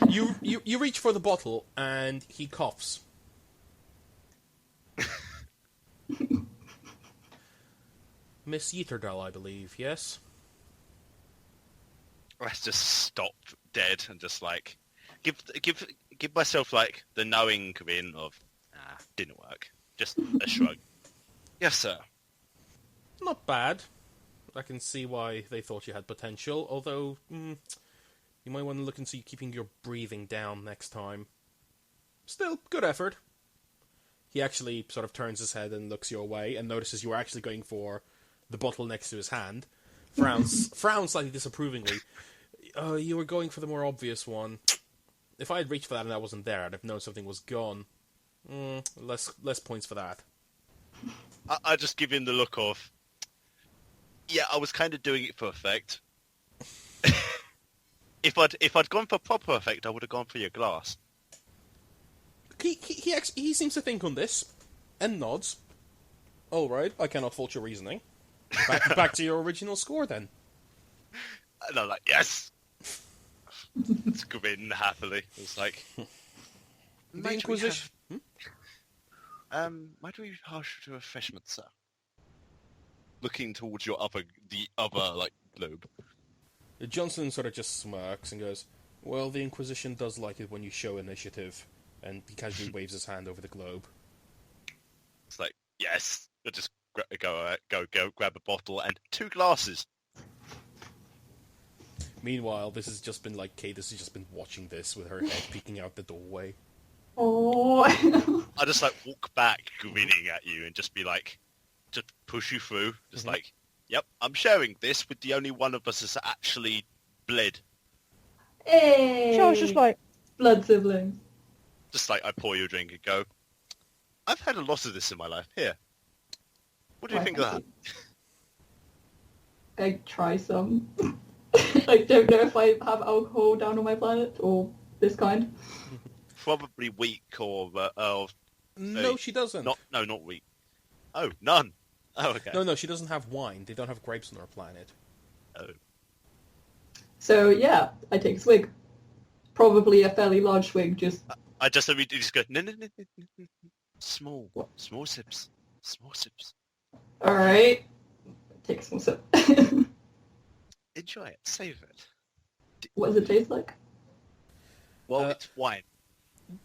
Speaker 1: You reach for the bottle, and he coughs. Miss Yeeterdal, I believe, yes?
Speaker 4: I just stop dead and just like give myself like the knowing grin of didn't work. Just a shrug. Yes, sir.
Speaker 1: Not bad. I can see why they thought you had potential, although you might want to look into keeping your breathing down next time. Still, good effort. He actually sort of turns his head and looks your way and notices you are actually going for the bottle next to his hand. Frowns slightly disapprovingly. You were going for the more obvious one. If I had reached for that and that wasn't there, I'd have known something was gone. Less points for that.
Speaker 4: I just give him the look of, yeah, I was kind of doing it for effect. If I'd gone for proper effect, I would have gone for your glass.
Speaker 1: He seems to think on this, and nods. All right, I cannot fault your reasoning. Back to your original score, then.
Speaker 4: And I'm like, yes! It's grin happily. It's like...
Speaker 1: The Inquisition...
Speaker 4: Why do we be partial to refreshment, sir? Looking towards the other, like, globe.
Speaker 1: Johnson sort of just smirks and goes, well, the Inquisition does like it when you show initiative, and he casually waves his hand over the globe.
Speaker 4: It's like, yes! We'll just go grab a bottle and 2 glasses.
Speaker 1: Meanwhile, this has just been like, Kate has just been watching this with her head peeking out the doorway.
Speaker 3: Oh,
Speaker 4: I just, like, walk back grinning at you and just be like, just push you through. Just like, yep, I'm sharing this with the only one of us that's actually bled.
Speaker 3: hey!
Speaker 2: So I was just like,
Speaker 3: Blood siblings.
Speaker 4: Just like, I pour you a drink and go, I've had a lot of this in my life. Here. What do you
Speaker 3: Why,
Speaker 4: think of that?
Speaker 3: thank you. I try some. I don't know if I have alcohol down on my planet, or this kind.
Speaker 4: Probably weak or...
Speaker 1: No, she doesn't.
Speaker 4: Not weak. Oh, none. Oh, okay.
Speaker 1: No, she doesn't have wine. They don't have grapes on her planet.
Speaker 4: Oh.
Speaker 3: So, yeah, I take a swig. Probably a fairly large swig, just...
Speaker 4: I just immediately just go, no. Small. Small sips. Small sips.
Speaker 3: Alright. Take a small sip.
Speaker 4: Enjoy it. Save it.
Speaker 3: What does it taste like?
Speaker 4: Well, it's wine.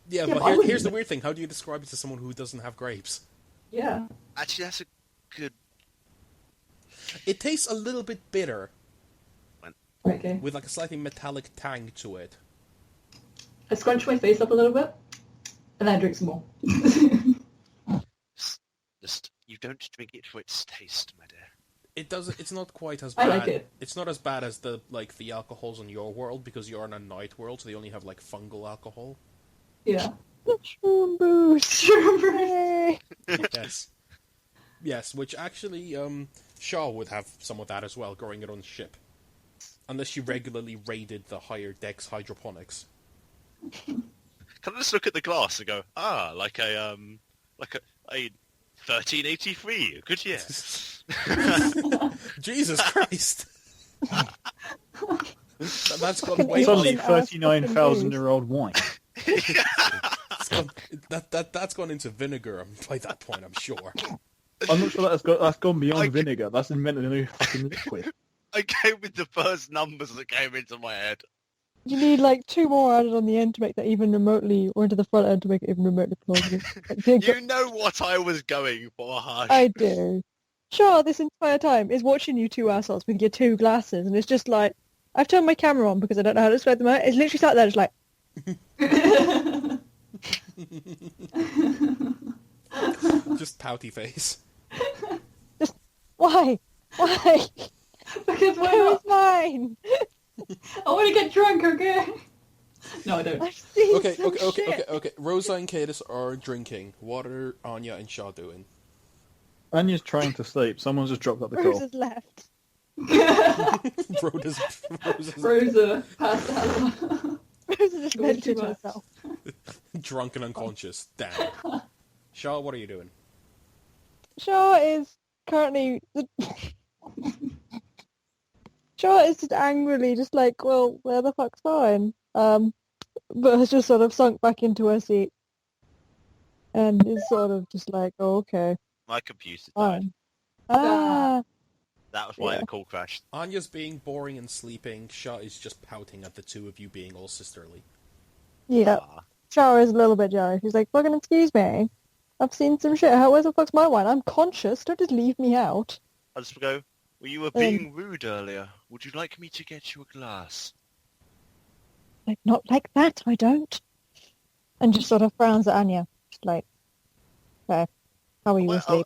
Speaker 1: Yeah,
Speaker 3: Yeah,
Speaker 1: but
Speaker 3: but I wouldn't-
Speaker 1: here's the weird thing. How do you describe it to someone who doesn't have grapes?
Speaker 3: Yeah.
Speaker 4: Actually, that's a good...
Speaker 1: It tastes a little bit bitter,
Speaker 3: Okay.
Speaker 1: with like a slightly metallic tang to it.
Speaker 3: I scrunch my face up a little bit, and then I drink some more.
Speaker 4: Just, you don't drink it for its taste, my dear.
Speaker 1: It's not quite as
Speaker 3: I
Speaker 1: bad.
Speaker 3: like it.
Speaker 1: It's not as bad as the alcohols on your world, because you're in a night world, so they only have like fungal alcohol.
Speaker 3: Yeah.
Speaker 2: shroom boost.
Speaker 3: Shroom boost.
Speaker 2: Yay.
Speaker 1: Yes, which actually Shaw would have some of that as well, growing it on the ship. Unless you regularly raided the higher decks hydroponics.
Speaker 4: Can I just look at the glass and go, like a 1383, good year.
Speaker 1: Jesus Christ! That's gone way
Speaker 5: Suddenly,
Speaker 2: Ancient ass
Speaker 5: 39,000-year-old wine.
Speaker 1: that's gone into vinegar by that point, I'm sure.
Speaker 5: I'm not sure that's gone beyond vinegar. That's invented a new fucking liquid.
Speaker 4: I came with the first numbers that came into my head.
Speaker 2: You need like 2 more added on the end to make that even remotely, or into the front end to make it even remotely plausible.
Speaker 4: You know what I was going for, Hush.
Speaker 2: I do. Sure, this entire time is watching you 2 assholes with your 2 glasses, and it's just like, I've turned my camera on because I don't know how to describe them out. It's literally sat there just like...
Speaker 1: Just pouty face.
Speaker 2: Just, why? Why?
Speaker 3: Because why
Speaker 2: Where
Speaker 3: not?
Speaker 2: is mine?
Speaker 3: I want to get drunk, okay? No, I don't.
Speaker 2: I've seen
Speaker 1: Okay.
Speaker 2: some shit.
Speaker 1: Rosa and Cadis are drinking. What are Anya and Shaw doing?
Speaker 5: Anya's trying to sleep. Someone's just dropped up the call.
Speaker 2: Rosa's left.
Speaker 1: Rosa's
Speaker 3: Rosa passed out.
Speaker 2: Rosa just
Speaker 3: Going too
Speaker 2: vented
Speaker 3: much.
Speaker 2: herself.
Speaker 1: drunk and unconscious. Damn. Shaw, what are you doing?
Speaker 2: Shaw is currently... Shaw is just angrily just like, well, where the fuck's mine? But has just sort of sunk back into her seat. And is sort of just like, oh, okay,
Speaker 4: My computer died.
Speaker 2: fine. Ah,
Speaker 4: That was why
Speaker 2: Yeah.
Speaker 4: the call crashed.
Speaker 1: Anya's being boring and sleeping. Shaw is just pouting at the two of you being all sisterly.
Speaker 2: yeah.
Speaker 4: Ah.
Speaker 2: Shaw is a little bit jealous. She's like, fucking excuse me. I've seen some shit. Where the fuck's my wine? I'm conscious. Don't just leave me out.
Speaker 4: I just go, well, you were being rude earlier. Would you like me to get you a glass?
Speaker 2: Like, not like that, I don't. And just sort of frowns at Anya. Just like, okay, how are you asleep?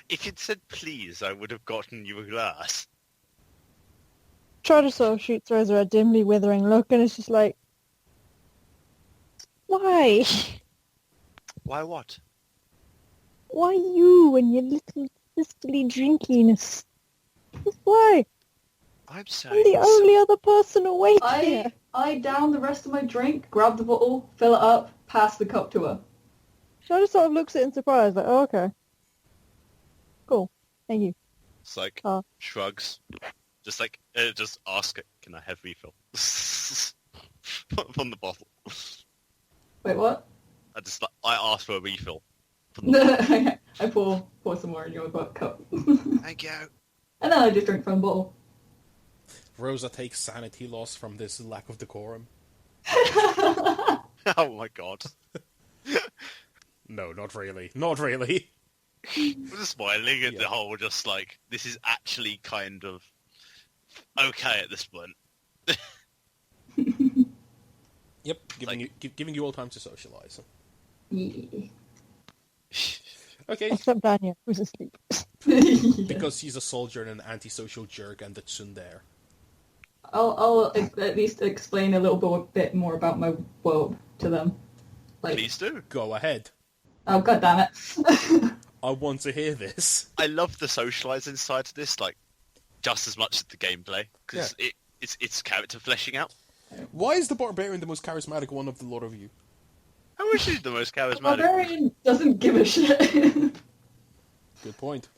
Speaker 4: If you'd said please, I would have gotten you a glass.
Speaker 2: Try to sort of shoot throws her a dimly withering look, and it's just like, why?
Speaker 4: Why what?
Speaker 2: Why you and your little sisterly drinkiness? Just why?
Speaker 4: I'm
Speaker 2: I'm
Speaker 4: sorry.
Speaker 2: the only other person awake here.
Speaker 3: I down the rest of my drink, grab the bottle, fill it up, pass the cup to her.
Speaker 2: Shaw just sort of looks at it in surprise, like, oh, okay. Cool. Thank you.
Speaker 4: It's like,
Speaker 2: Oh.
Speaker 4: shrugs. Just like, just ask it, can I have refill? From the bottle.
Speaker 3: Wait, what?
Speaker 4: I asked for a refill.
Speaker 3: I pour some more in your cup.
Speaker 4: Thank you.
Speaker 3: And then I just drink from the bottle.
Speaker 1: Rosa takes sanity loss from this lack of decorum.
Speaker 4: Oh my god.
Speaker 1: No, not really. Not really.
Speaker 4: I'm just smiling at
Speaker 1: Yeah.
Speaker 4: the whole, just like, this is actually kind of okay at this point.
Speaker 1: Yep, giving you all time to socialize.
Speaker 3: Yeah.
Speaker 1: Okay,
Speaker 2: Except Anya, who's asleep.
Speaker 1: because he's a soldier and an antisocial jerk and the tsundere.
Speaker 3: I'll at least explain a little bit more about my world to them. Like,
Speaker 4: Please do.
Speaker 1: Go ahead.
Speaker 3: oh god damn it.
Speaker 1: I want to hear this.
Speaker 4: I love the socializing side of this, like, just as much as the gameplay, because it's character fleshing out.
Speaker 1: Why is the barbarian the most charismatic one of the lot of you?
Speaker 4: I wish he's the most
Speaker 3: The
Speaker 4: charismatic.
Speaker 3: barbarian doesn't give a shit.
Speaker 1: Good point.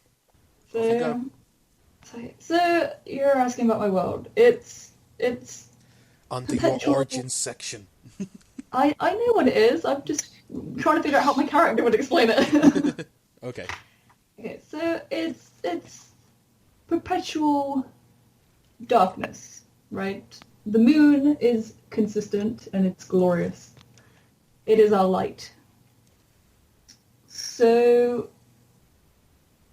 Speaker 1: Off you go.
Speaker 3: So you're asking about my world. It's
Speaker 1: Onto your
Speaker 3: Perpetual-
Speaker 1: origin section.
Speaker 3: I know what it is. I'm just trying to figure out how my character would explain it.
Speaker 1: Okay.
Speaker 3: Okay, so it's perpetual darkness, right? The moon is consistent and it's glorious. It is our light. So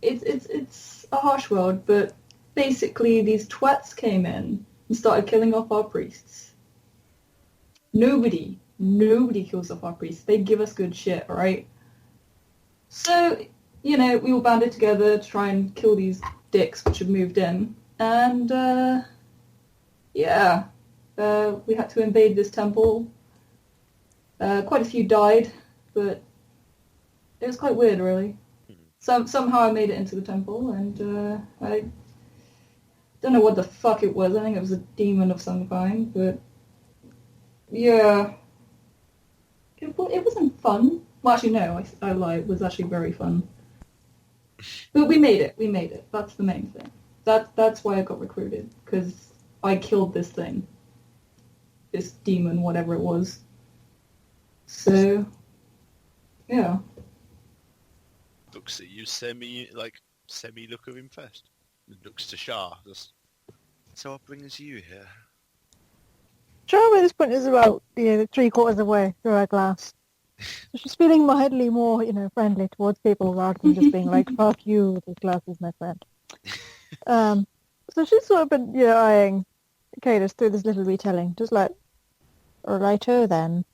Speaker 3: it's a harsh world, but basically these twats came in and started killing off our priests. Nobody kills off our priests. They give us good shit, right? So, we all banded together to try and kill these dicks which have moved in. And, we had to invade this temple. Quite a few died, but it was quite weird, really. Somehow I made it into the temple, and Don't know what the fuck it was. I think it was a demon of some kind, but yeah, it wasn't fun. Well, actually, no, I lie. It was actually very fun. But we made it. We made it. That's the main thing. That's why I got recruited, because I killed this thing. This demon, whatever it was. So, yeah.
Speaker 4: Looks at you semi-look of interest. Looks to Shah. Just, so what brings you here?
Speaker 2: Charm at this point is about 3/4 of the way through her glass. So she's feeling mildly more, friendly towards people rather than just being like, fuck you, this glass is my friend. So she's sort of been, eyeing Cadus through this little retelling, just like, righto then.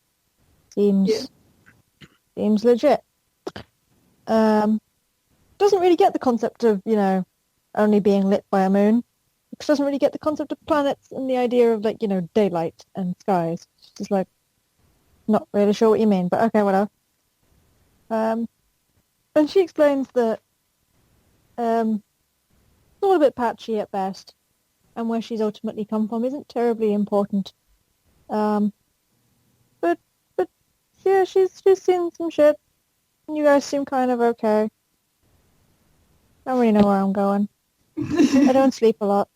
Speaker 2: Seems legit. Doesn't really get the concept of, only being lit by a moon. She doesn't really get the concept of planets and the idea of, like, daylight and skies. She's just like, not really sure what you mean, but okay, whatever. And she explains that it's all a bit patchy at best, and where she's ultimately come from isn't terribly important. But yeah, she's seen some shit. You guys seem kind of okay. Don't really know where I'm going. I don't sleep a lot.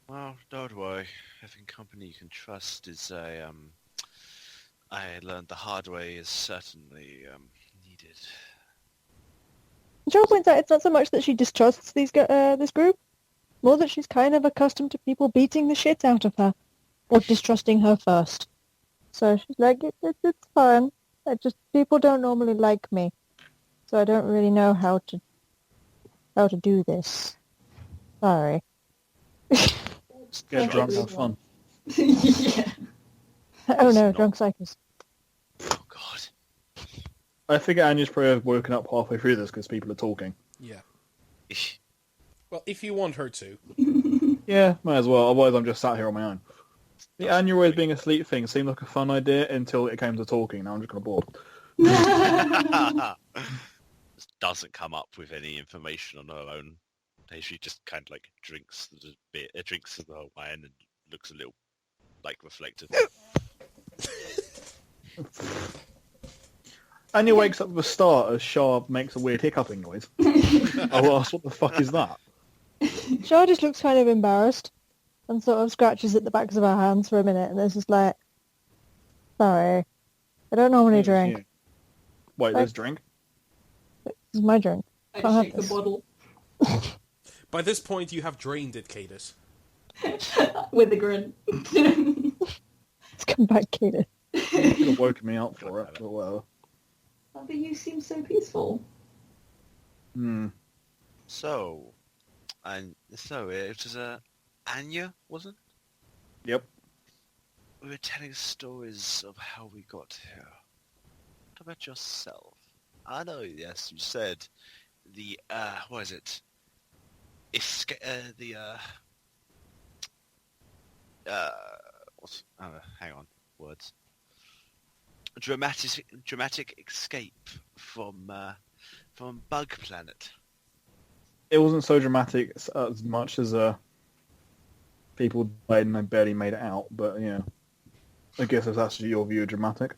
Speaker 4: Well, don't worry. Having company you can trust is I learned the hard way is certainly needed.
Speaker 2: Joe points out it's not so much that she distrusts this group, more that she's kind of accustomed to people beating the shit out of her, or distrusting her first. So she's like, it's fine. People don't normally like me, so I don't really know how to do this. Sorry.
Speaker 5: Just get drunk and have fun.
Speaker 3: Yeah.
Speaker 2: Oh no, drunk cycles.
Speaker 4: Oh God.
Speaker 5: I figure Anya's probably woken up halfway through this because people are talking.
Speaker 1: Yeah. Well, if you want her to.
Speaker 5: Yeah, might as well. Otherwise, I'm just sat here on my own. The Anya always being asleep thing seemed like a fun idea until it came to talking. Now I'm just kind of bored.
Speaker 4: Just doesn't come up with any information on her own. She just kind of like drinks the bit, drinks the whole wine and looks a little like reflective.
Speaker 5: Anya wakes up with a start as Shah makes a weird hiccuping noise. I asked, what the fuck is that?
Speaker 2: Shaw just looks kind of embarrassed and sort of scratches at the backs of her hands for a minute, and it's just like, sorry, I don't normally drink.
Speaker 5: Yeah. Wait, there's drink?
Speaker 2: This is my drink.
Speaker 3: I
Speaker 2: Can't have
Speaker 3: shake the
Speaker 2: this.
Speaker 3: bottle
Speaker 1: By this point, you have drained it, Cadus.
Speaker 3: with a grin.
Speaker 2: Let's come back, Katie.
Speaker 5: You could have woken me up for it, but whatever.
Speaker 3: Oh, but you seem so peaceful.
Speaker 4: So it was Anya, wasn't it?
Speaker 5: Yep.
Speaker 4: We were telling stories of how we got here. What about yourself? I know, yes, you said the, what is it? Hang on, words. Dramatic escape from Bug Planet.
Speaker 5: It wasn't so dramatic as much as people died and they barely made it out, but yeah. I guess if that's your view of dramatic.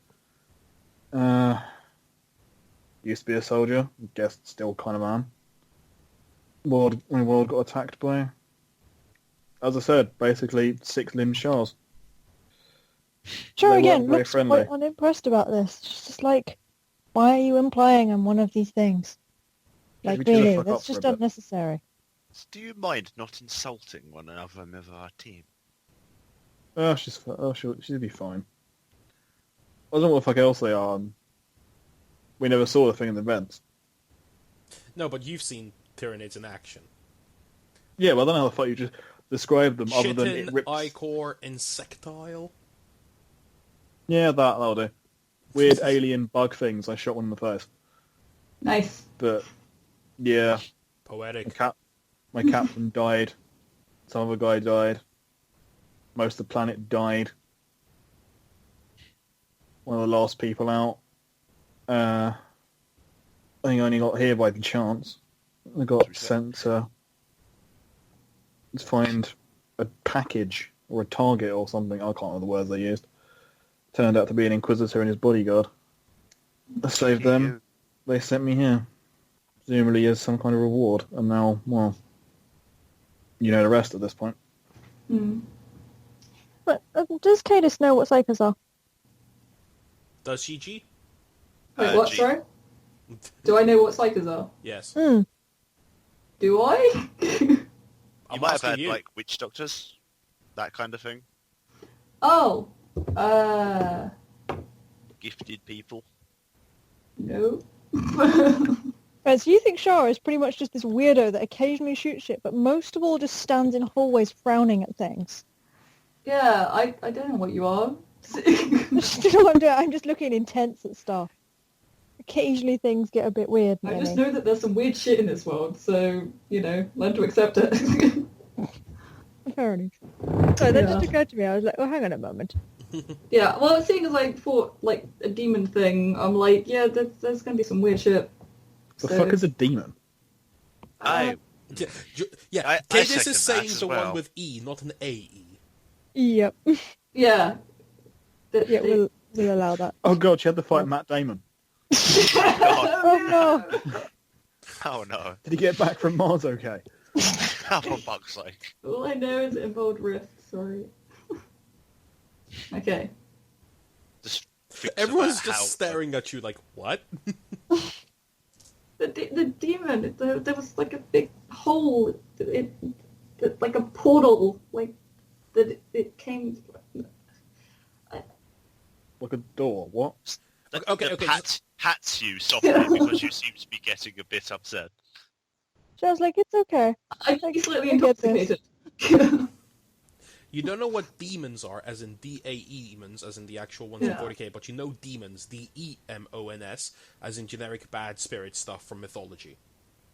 Speaker 5: Used to be a soldier, guess still kind of am. When the world got attacked by, as I said, basically 6-limbed Shahs.
Speaker 2: Sure,
Speaker 5: They
Speaker 2: again,
Speaker 5: weren't very
Speaker 2: looks
Speaker 5: friendly.
Speaker 2: quite unimpressed about this. She's just like, why are you implying I'm one of these things? Like,
Speaker 5: Maybe chill the
Speaker 2: really,
Speaker 5: fuck
Speaker 2: that's
Speaker 5: up for
Speaker 2: just
Speaker 5: a bit.
Speaker 2: unnecessary.
Speaker 4: Do you mind not insulting one another member of our team?
Speaker 5: She'll be fine. I don't know what the fuck else they are. We never saw the thing in the vents.
Speaker 1: No, but you've seen Tyranids in action.
Speaker 5: Yeah, well, I don't know how the fuck you just described them other than it
Speaker 1: Chitin,
Speaker 5: rips.
Speaker 1: ichor, insectile.
Speaker 5: Yeah, that'll do. Weird alien bug things. I shot one in the face.
Speaker 3: Nice.
Speaker 5: But yeah,
Speaker 1: Poetic.
Speaker 5: my captain died. Some other guy died. Most of the planet died. One of the last people out. I think I only got here by the chance. I got sent to Let's find a package or a target or something. I can't remember the words they used. Turned out to be an Inquisitor and his bodyguard. I saved them. They sent me here. Presumably as some kind of reward. And now, well, you know the rest at this point.
Speaker 3: Hmm.
Speaker 2: But does Cadis know what Psychers are?
Speaker 1: Does she, G?
Speaker 3: Wait, what?
Speaker 4: G.
Speaker 3: Sorry? Do I know what psychers are?
Speaker 1: Yes.
Speaker 2: Hmm.
Speaker 3: Do I?
Speaker 4: You
Speaker 1: I'm
Speaker 4: might have
Speaker 1: asking
Speaker 4: had
Speaker 1: you.
Speaker 4: like witch doctors, that kind of thing.
Speaker 3: Oh.
Speaker 4: Gifted people.
Speaker 3: No.
Speaker 2: Right, so you think Shara is pretty much just this weirdo that occasionally shoots shit, but most of all just stands in hallways frowning at things.
Speaker 3: Yeah, I don't know what you are.
Speaker 2: Do you know what I'm doing? I'm just looking intense at stuff. Occasionally things get a bit weird.
Speaker 3: I
Speaker 2: Maybe.
Speaker 3: just know that there's some weird shit in this world, so, you know, learn to accept it.
Speaker 2: Apparently. So that just
Speaker 3: Yeah.
Speaker 2: occurred to me. I was like, oh, hang on a moment.
Speaker 3: Yeah, well, seeing as I fought, like, a demon thing, I'm like, yeah, there's gonna be some weird shit.
Speaker 5: The
Speaker 3: So,
Speaker 5: fuck is a demon?
Speaker 4: I
Speaker 1: Yeah,
Speaker 4: I
Speaker 1: Cadis
Speaker 4: second
Speaker 1: is saying
Speaker 4: that as
Speaker 1: the
Speaker 4: well.
Speaker 1: one with E, not an AE.
Speaker 2: Yep.
Speaker 3: Yeah.
Speaker 2: Yeah, we'll allow that.
Speaker 5: Oh god, she had to fight Matt Damon.
Speaker 4: God.
Speaker 2: Oh no!
Speaker 4: Oh no.
Speaker 5: Did he get back from Mars okay?
Speaker 4: Oh, for fuck's sake.
Speaker 3: All I know is it involved Rift, sorry. Okay.
Speaker 4: Just fix
Speaker 1: Everyone's
Speaker 4: about
Speaker 1: just
Speaker 4: how-
Speaker 1: staring at you like, what?
Speaker 3: The demon, there was like a big hole, like a portal, like, that it came...
Speaker 5: Like a door, what?
Speaker 1: Okay,
Speaker 4: Hats you softly because you seem to be getting a bit upset.
Speaker 2: So I was like, it's okay.
Speaker 3: I'm slightly
Speaker 2: I get this.
Speaker 3: intoxicated.
Speaker 1: You don't know what demons are, as in D-A-E demons, as in the actual ones in
Speaker 3: Yeah.
Speaker 1: 40k, but you know demons, D-E-M-O-N-S, as in generic bad spirit stuff from mythology.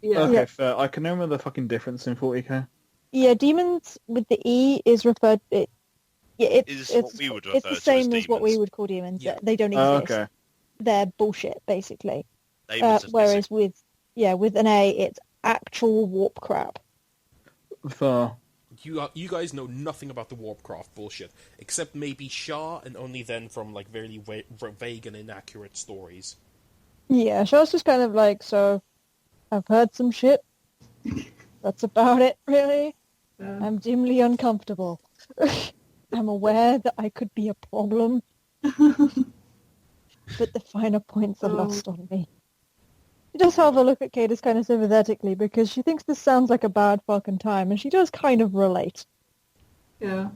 Speaker 3: Yeah.
Speaker 5: Okay,
Speaker 2: Yeah.
Speaker 5: fair. I can remember the fucking difference in 40k.
Speaker 2: Yeah, demons with the E is referred.
Speaker 4: Is what we would
Speaker 2: it's
Speaker 4: refer
Speaker 2: the
Speaker 4: to as
Speaker 2: same as what we
Speaker 4: demons.
Speaker 2: would call demons.
Speaker 1: Yeah.
Speaker 2: They don't
Speaker 5: Oh,
Speaker 2: exist.
Speaker 5: okay.
Speaker 2: They're bullshit, basically.
Speaker 4: Demons are
Speaker 2: Whereas with an A, it's actual warp crap.
Speaker 5: Fair.
Speaker 1: You guys know nothing about the Warpcraft bullshit, except maybe Shah, and only then from like very vague and inaccurate stories.
Speaker 2: Yeah, so I was just kind of like, so I've heard some shit. That's about it, really. I'm dimly uncomfortable. I'm aware that I could be a problem, but the finer points are lost on me. She does have a look at Cadis kind of sympathetically because she thinks this sounds like a bad fucking time, and she does kind of relate.
Speaker 3: Yeah.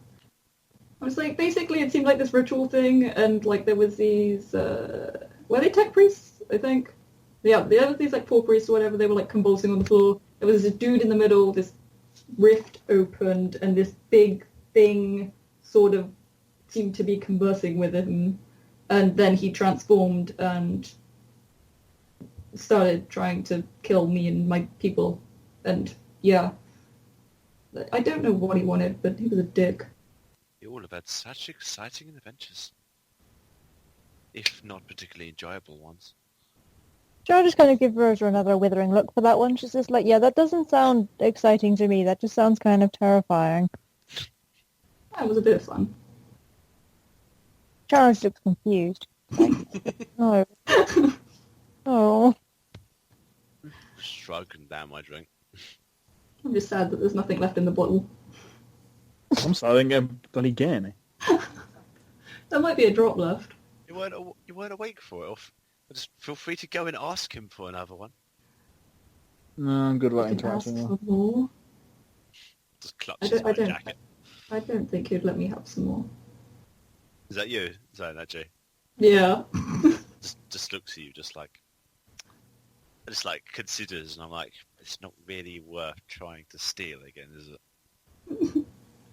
Speaker 3: I was like, basically it seemed like this ritual thing, and like there was these, were they tech priests, I think? Yeah, there were these like poor priests or whatever, they were like convulsing on the floor. There was this dude in the middle, this rift opened, and this big thing sort of seemed to be conversing with him, and then he transformed and started trying to kill me and my people, and yeah. I don't know what he wanted, but he was a dick.
Speaker 4: You all have had such exciting adventures. If not particularly enjoyable ones.
Speaker 2: So I just kind of give Rosa another withering look for that one. She's just like, yeah, that doesn't sound exciting to me. That just sounds kind of terrifying.
Speaker 3: That was a bit of fun.
Speaker 2: Charles looks confused. Like, no. Oh.
Speaker 4: Shrugging down my drink.
Speaker 3: I'm just sad that there's nothing left in the bottle.
Speaker 5: I'm starting to get bloody Guinea.
Speaker 3: There might be a drop left.
Speaker 4: You weren't awake for it. Just feel free to go and ask him for another one.
Speaker 5: No, I'm good
Speaker 3: I
Speaker 5: about
Speaker 3: can ask
Speaker 5: interacting.
Speaker 3: for more.
Speaker 4: Just clutch
Speaker 3: I
Speaker 4: his
Speaker 3: don't- I don't-
Speaker 4: jacket.
Speaker 3: I don't think he'd let me have some more.
Speaker 4: Is that you? Is that Jay?
Speaker 3: Yeah.
Speaker 4: Just looks at you, just like considers, and I'm like, it's not really worth trying to steal again, is it?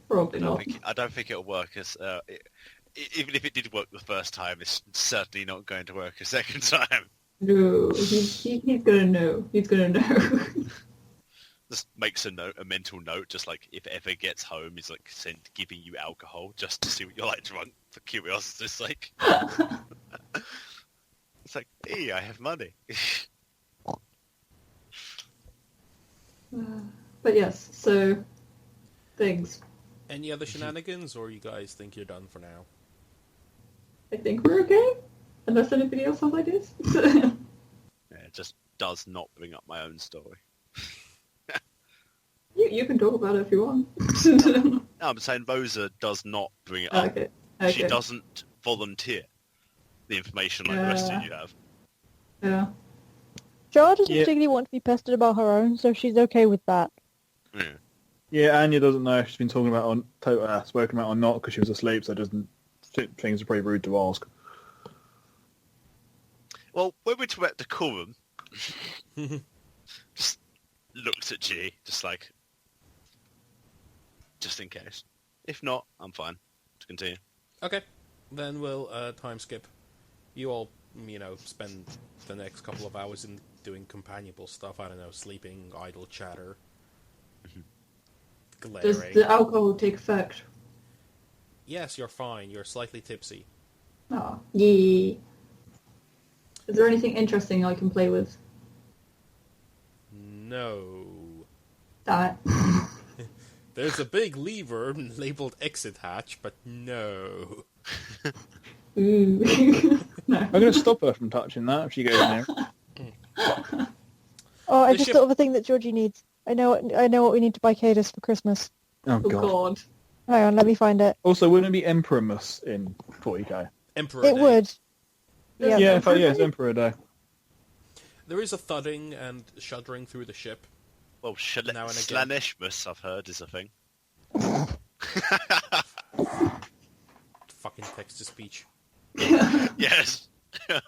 Speaker 3: Probably not.
Speaker 4: I don't think it'll work as even if it did work the first time, it's certainly not going to work a second time.
Speaker 3: No, he's gonna know. He's gonna know.
Speaker 4: Just makes a mental note, just like if ever gets home, he's like giving you alcohol just to see what you're like drunk for curiosity's sake. It's like, hey, I have money.
Speaker 3: But yes, so things.
Speaker 1: Any other shenanigans, or you guys think you're done for now?
Speaker 3: I think we're okay. Unless anybody else has ideas.
Speaker 4: Yeah, it just does not bring up my own story.
Speaker 3: You can talk about it if you want.
Speaker 4: No, I'm saying Rosa does not bring it up.
Speaker 3: Okay.
Speaker 4: She doesn't volunteer the information like the rest of you have.
Speaker 3: Yeah.
Speaker 2: Jar doesn't
Speaker 5: Yeah.
Speaker 2: particularly want to be pestered about her own, so she's okay with that.
Speaker 4: Yeah.
Speaker 5: Yeah, Anya doesn't know if she's been talking about or spoken about or not because she was asleep, so doesn't things are pretty rude to ask.
Speaker 4: Well, when we're talking about decorum, just looked at G, just in case. If not, I'm fine to continue.
Speaker 1: Okay, then we'll time skip. You all, spend the next couple of hours in doing companionable stuff. I don't know, sleeping, idle chatter,
Speaker 3: Does
Speaker 1: glaring.
Speaker 3: the alcohol take effect?
Speaker 1: Yes, you're fine. You're slightly tipsy.
Speaker 3: Oh, yeah. Is there anything interesting I can play with?
Speaker 1: No.
Speaker 3: That.
Speaker 1: There's a big lever labeled exit hatch, but no.
Speaker 3: Ooh. No.
Speaker 5: I'm going to stop her from touching that if she goes near.
Speaker 2: Oh, I
Speaker 1: The
Speaker 2: just
Speaker 1: ship-
Speaker 2: thought of a thing that Georgie needs. I know what we need to buy Cadus for Christmas.
Speaker 5: Oh,
Speaker 3: Oh
Speaker 5: God.
Speaker 3: god.
Speaker 2: Hang on, let me find it.
Speaker 5: Also, wouldn't it be Emperormas in 40k?
Speaker 1: Emperor
Speaker 2: It
Speaker 1: Day.
Speaker 2: would.
Speaker 3: Yeah.
Speaker 5: Yeah, in fact, yeah, it's Emperor Day.
Speaker 1: There is a thudding and shuddering through the ship.
Speaker 4: Well,
Speaker 1: Now and again.
Speaker 4: Slanishmus, I've heard, is a thing.
Speaker 1: Fucking text-to-speech.
Speaker 4: Yes.
Speaker 2: There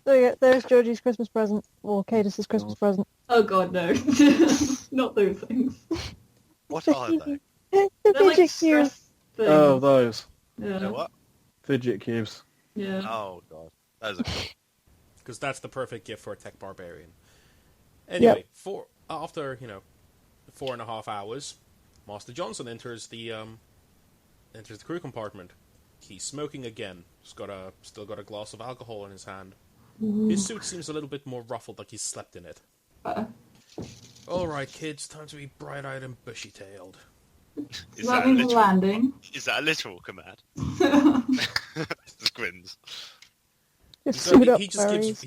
Speaker 2: you go. There's Georgie's Christmas present, or Cadus's Christmas present.
Speaker 3: Oh god, no. Not those things.
Speaker 4: What are they?
Speaker 2: The
Speaker 3: They're like
Speaker 2: fidget cubes.
Speaker 3: stress things.
Speaker 5: Oh, those.
Speaker 3: Yeah.
Speaker 4: So what?
Speaker 5: Fidget cubes.
Speaker 3: Yeah.
Speaker 4: Oh, God. Those are cool.
Speaker 1: Because that's the perfect gift for a tech barbarian. Anyway, after 4.5 hours, Master Johnson enters the crew compartment. He's smoking again. Still got a glass of alcohol in his hand. His suit seems a little bit more ruffled, like he's slept in it. All right, kids, time to be bright-eyed and bushy-tailed.
Speaker 3: Does that mean we're landing?
Speaker 4: Is that a literal command? Just grins.
Speaker 2: Just
Speaker 1: So
Speaker 2: suit up,
Speaker 1: he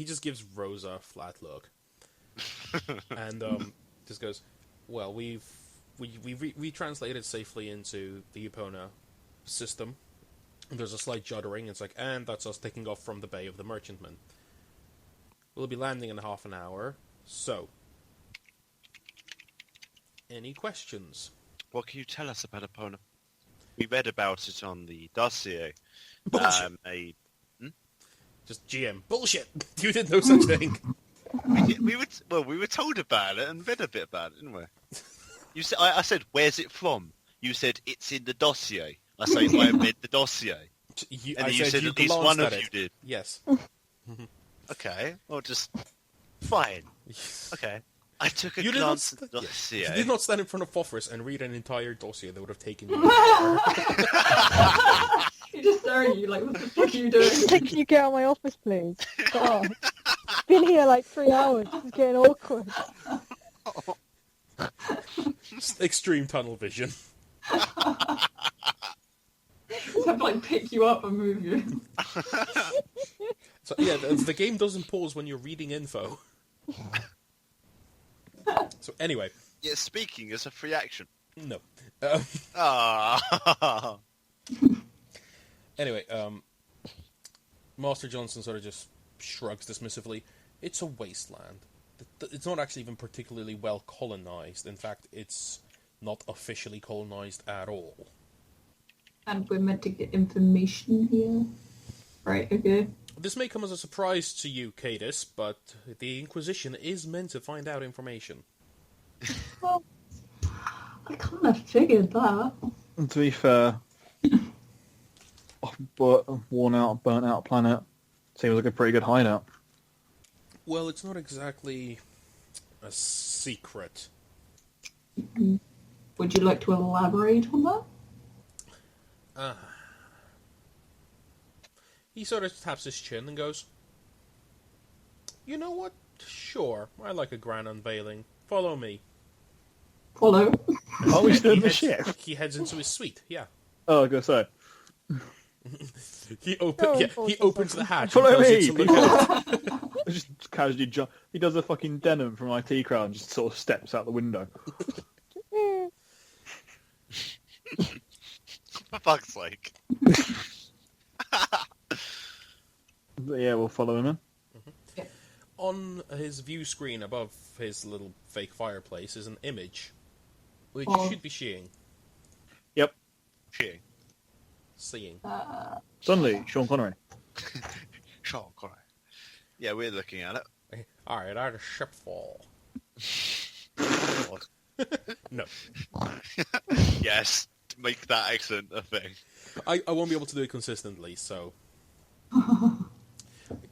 Speaker 1: just gives Rosa a flat look, and just goes, "Well, we translated safely into the Epona system. There's a slight juddering. It's like, and that's us taking off from the bay of the merchantman. We'll be landing in half an hour. So, any questions?"
Speaker 4: What can you tell us about Epona? We read about it on the dossier.
Speaker 1: Bullshit. Just GM bullshit. You did no such thing.
Speaker 4: We were told about it and read a bit about it, didn't we? You said, I said, where's it from? You said, it's in the dossier. I say, I read the dossier. And you said at least one of you did.
Speaker 1: Yes.
Speaker 4: Okay, well, just fine. Okay, I took a
Speaker 1: You did
Speaker 4: glance
Speaker 1: not
Speaker 4: at the dossier.
Speaker 1: You did not stand in front of Phosphorus and read an entire dossier that would have taken you.
Speaker 3: He's just staring at you like, what the fuck are you doing?
Speaker 2: Can you get out of my office, please? God. It's been here like 3 hours. This is getting awkward.
Speaker 1: Extreme tunnel vision.
Speaker 3: I have to like pick you up and move you.
Speaker 1: So yeah, the game doesn't pause when you're reading info. So anyway,
Speaker 4: Yeah, speaking is a free action.
Speaker 1: no.
Speaker 4: Ah.
Speaker 1: Anyway, Master Johnson sort of just shrugs dismissively. It's a wasteland. It's not actually even particularly well colonized. In fact, it's not officially colonized at all.
Speaker 3: And we're meant to get information here. Right, okay.
Speaker 1: This may come as a surprise to you, Cadus, but the Inquisition is meant to find out information.
Speaker 3: Well, I kind of figured that.
Speaker 5: And to be fair, but worn out, burnt out planet seems like a pretty good hideout.
Speaker 1: Well, it's not exactly a secret.
Speaker 3: Would you like to elaborate on that?
Speaker 1: He sort of taps his chin and goes, "You know what? Sure, I like a grand unveiling. Follow me."
Speaker 3: Follow.
Speaker 5: Are we still in the
Speaker 1: heads,
Speaker 5: ship?
Speaker 1: he heads into his suite. Yeah.
Speaker 5: Oh, I was gonna say.
Speaker 1: He
Speaker 2: Oh,
Speaker 1: opens the hatch
Speaker 5: Follow
Speaker 1: and goes
Speaker 5: me,
Speaker 1: into look
Speaker 5: people.
Speaker 1: out.
Speaker 5: Just casually jump. He does a fucking denim from IT Crowd and just sort of steps out the window.
Speaker 4: For fuck's sake.
Speaker 5: But yeah, we'll follow him in.
Speaker 1: On his view screen above his little fake fireplace is an image, which
Speaker 3: Oh.
Speaker 1: you should be seeing.
Speaker 5: Yep.
Speaker 4: Shitting.
Speaker 1: Seeing.
Speaker 5: Suddenly, Sean Connery.
Speaker 4: Sure, correct. Yeah, we're looking at it.
Speaker 1: Alright, that is Shipfall. No.
Speaker 4: Yes, to make that accent a thing.
Speaker 1: I won't be able to do it consistently, so...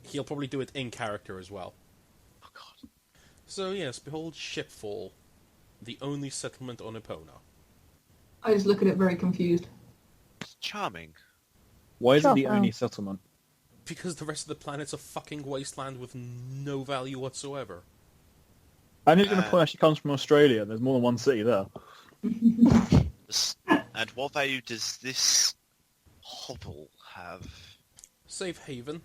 Speaker 1: He'll probably do it in character as well.
Speaker 4: Oh god.
Speaker 1: So yes, behold Shipfall, the only settlement on Epona.
Speaker 3: I just look at it very confused.
Speaker 4: It's charming.
Speaker 5: Why is it
Speaker 2: Shut
Speaker 5: the
Speaker 2: up.
Speaker 5: only settlement?
Speaker 1: Because the rest of the planet's a fucking wasteland with no value whatsoever.
Speaker 5: And he's going to point out she comes from Australia. There's more than one city there.
Speaker 4: And what value does this hovel have?
Speaker 1: Safe haven.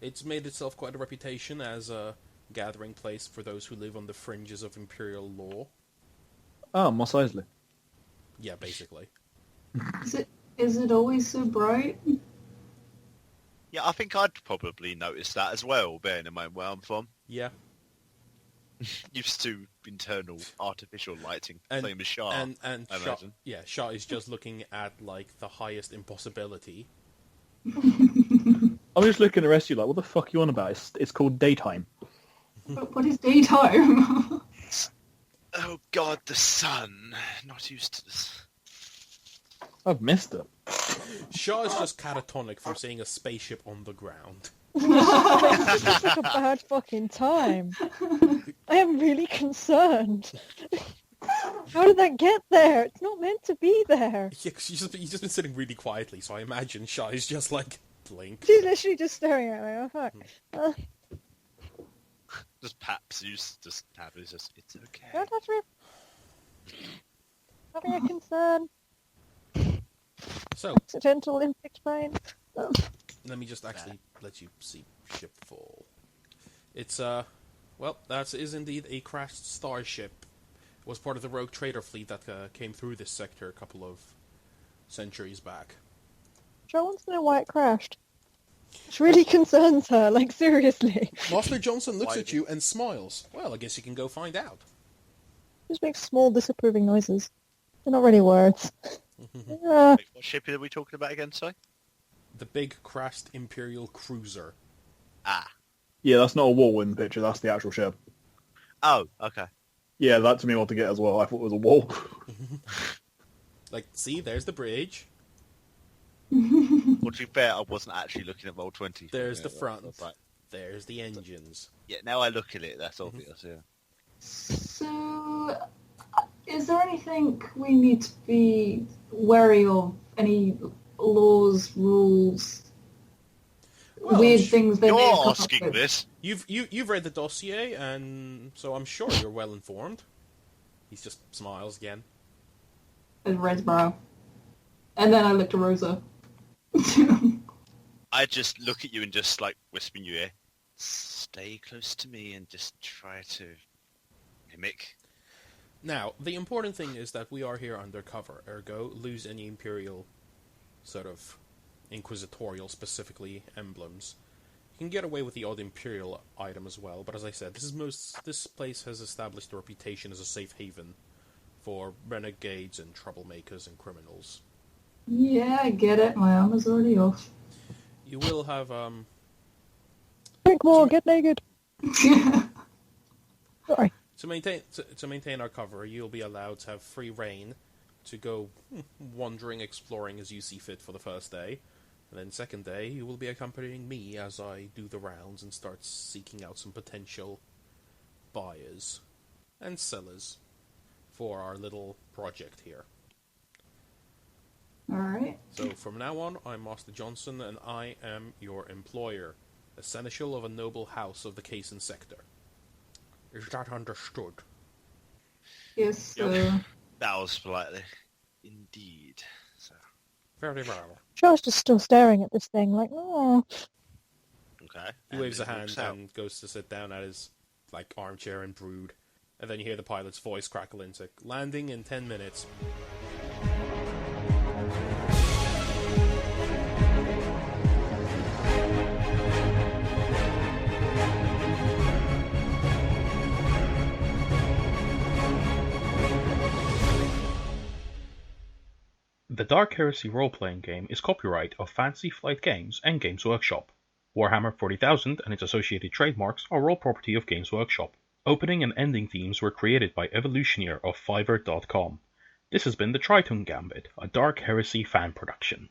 Speaker 1: It's made itself quite a reputation as a gathering place for those who live on the fringes of Imperial law.
Speaker 5: Oh, Mos Eisley.
Speaker 1: Yeah, basically.
Speaker 3: Is it always so bright?
Speaker 4: Yeah, I think I'd probably notice that as well, bearing in mind where I'm from.
Speaker 1: Yeah.
Speaker 4: Used to internal artificial lighting,
Speaker 1: And-
Speaker 4: same as Shah,
Speaker 1: And
Speaker 4: I
Speaker 1: Shah,
Speaker 4: imagine.
Speaker 1: yeah, Shah is just looking at like the highest impossibility.
Speaker 5: I'm just looking at the rest of you like, what the fuck are you on about? It's called daytime.
Speaker 3: What is daytime?
Speaker 4: Oh god, the sun. Not used to this.
Speaker 5: I've missed it.
Speaker 1: Shah is just catatonic from seeing a spaceship on the ground.
Speaker 2: This is like a bad fucking time. I am really concerned. How did that get there? It's not meant to be there.
Speaker 1: Yeah, 'cause he's just been sitting really quietly, so I imagine Shah is just like, blink.
Speaker 2: She's literally just staring at me. Oh, fuck.
Speaker 4: Just Paps, just have it, just, it's okay.
Speaker 2: Don't touch me. Having a concern.
Speaker 1: So,
Speaker 2: Accidental impact pain.
Speaker 1: let me just actually let you see Shipfall. It's, well, that is indeed a crashed starship. It was part of the rogue trader fleet that came through this sector a couple of centuries back.
Speaker 2: Joe wants to know why it crashed. It really concerns her, like seriously.
Speaker 1: Master Johnson looks
Speaker 4: Why
Speaker 1: at you and smiles. Well, I guess you can go find out.
Speaker 2: Just makes small disapproving noises. They're not really words.
Speaker 4: Wait, what ship are we talking about again, sorry?
Speaker 1: The big crashed Imperial cruiser.
Speaker 4: Ah.
Speaker 5: Yeah, that's not a wall in the picture. That's the actual ship.
Speaker 4: Oh, okay.
Speaker 5: Yeah, that to me what to get as well. I thought it was a wall.
Speaker 1: Like, see, there's the bridge.
Speaker 4: Well, to be fair, I wasn't actually looking at Roll20.
Speaker 1: There's
Speaker 4: Yeah,
Speaker 1: the
Speaker 4: that-
Speaker 1: front.
Speaker 4: that's right.
Speaker 1: There's the engines.
Speaker 4: Yeah, now I look at it, that's obvious, yeah.
Speaker 3: So, is there anything we need to be wary of? Any laws, rules,
Speaker 1: Well,
Speaker 3: weird things they may have
Speaker 4: You're
Speaker 3: come up
Speaker 4: asking
Speaker 3: with?
Speaker 4: this.
Speaker 1: You've read the dossier, and so I'm sure you're well informed. He just smiles again.
Speaker 3: With Red's brow. And then I looked at Rosa.
Speaker 4: I just look at you and just like whisper in your ear, stay close to me and just try to mimic.
Speaker 1: Now, the important thing is that we are here undercover, ergo, lose any Imperial sort of inquisitorial, specifically, emblems. You can get away with the odd Imperial item as well, but as I said, this place has established a reputation as a safe haven for renegades and troublemakers and criminals.
Speaker 3: Yeah, I get it. My armor's already off.
Speaker 1: You will have,
Speaker 2: Drink more, get naked. Sorry.
Speaker 1: to maintain our cover, you'll be allowed to have free reign to go wandering, exploring as you see fit for the first day. And then second day, you will be accompanying me as I do the rounds and start seeking out some potential buyers and sellers for our little project here.
Speaker 3: Alright.
Speaker 1: So from now on, I'm Master Johnson, and I am your employer, a seneschal of a noble house of the Cason sector. Is that understood?
Speaker 3: Yes, sir.
Speaker 4: Bows politely. Indeed. So,
Speaker 1: Very well.
Speaker 2: Char's just still staring at this thing, like, oh.
Speaker 4: okay.
Speaker 1: He
Speaker 4: And
Speaker 1: waves a
Speaker 4: he walks
Speaker 1: hand
Speaker 4: out.
Speaker 1: and goes to sit down at his armchair and brood. And then you hear the pilot's voice crackle into landing in 10 minutes.
Speaker 6: The Dark Heresy role-playing game is copyright of Fantasy Flight Games and Games Workshop. Warhammer 40,000 and its associated trademarks are all property of Games Workshop. Opening and ending themes were created by Evolutioneer of Fiverr.com. This has been the Tritone Gambit, a Dark Heresy fan production.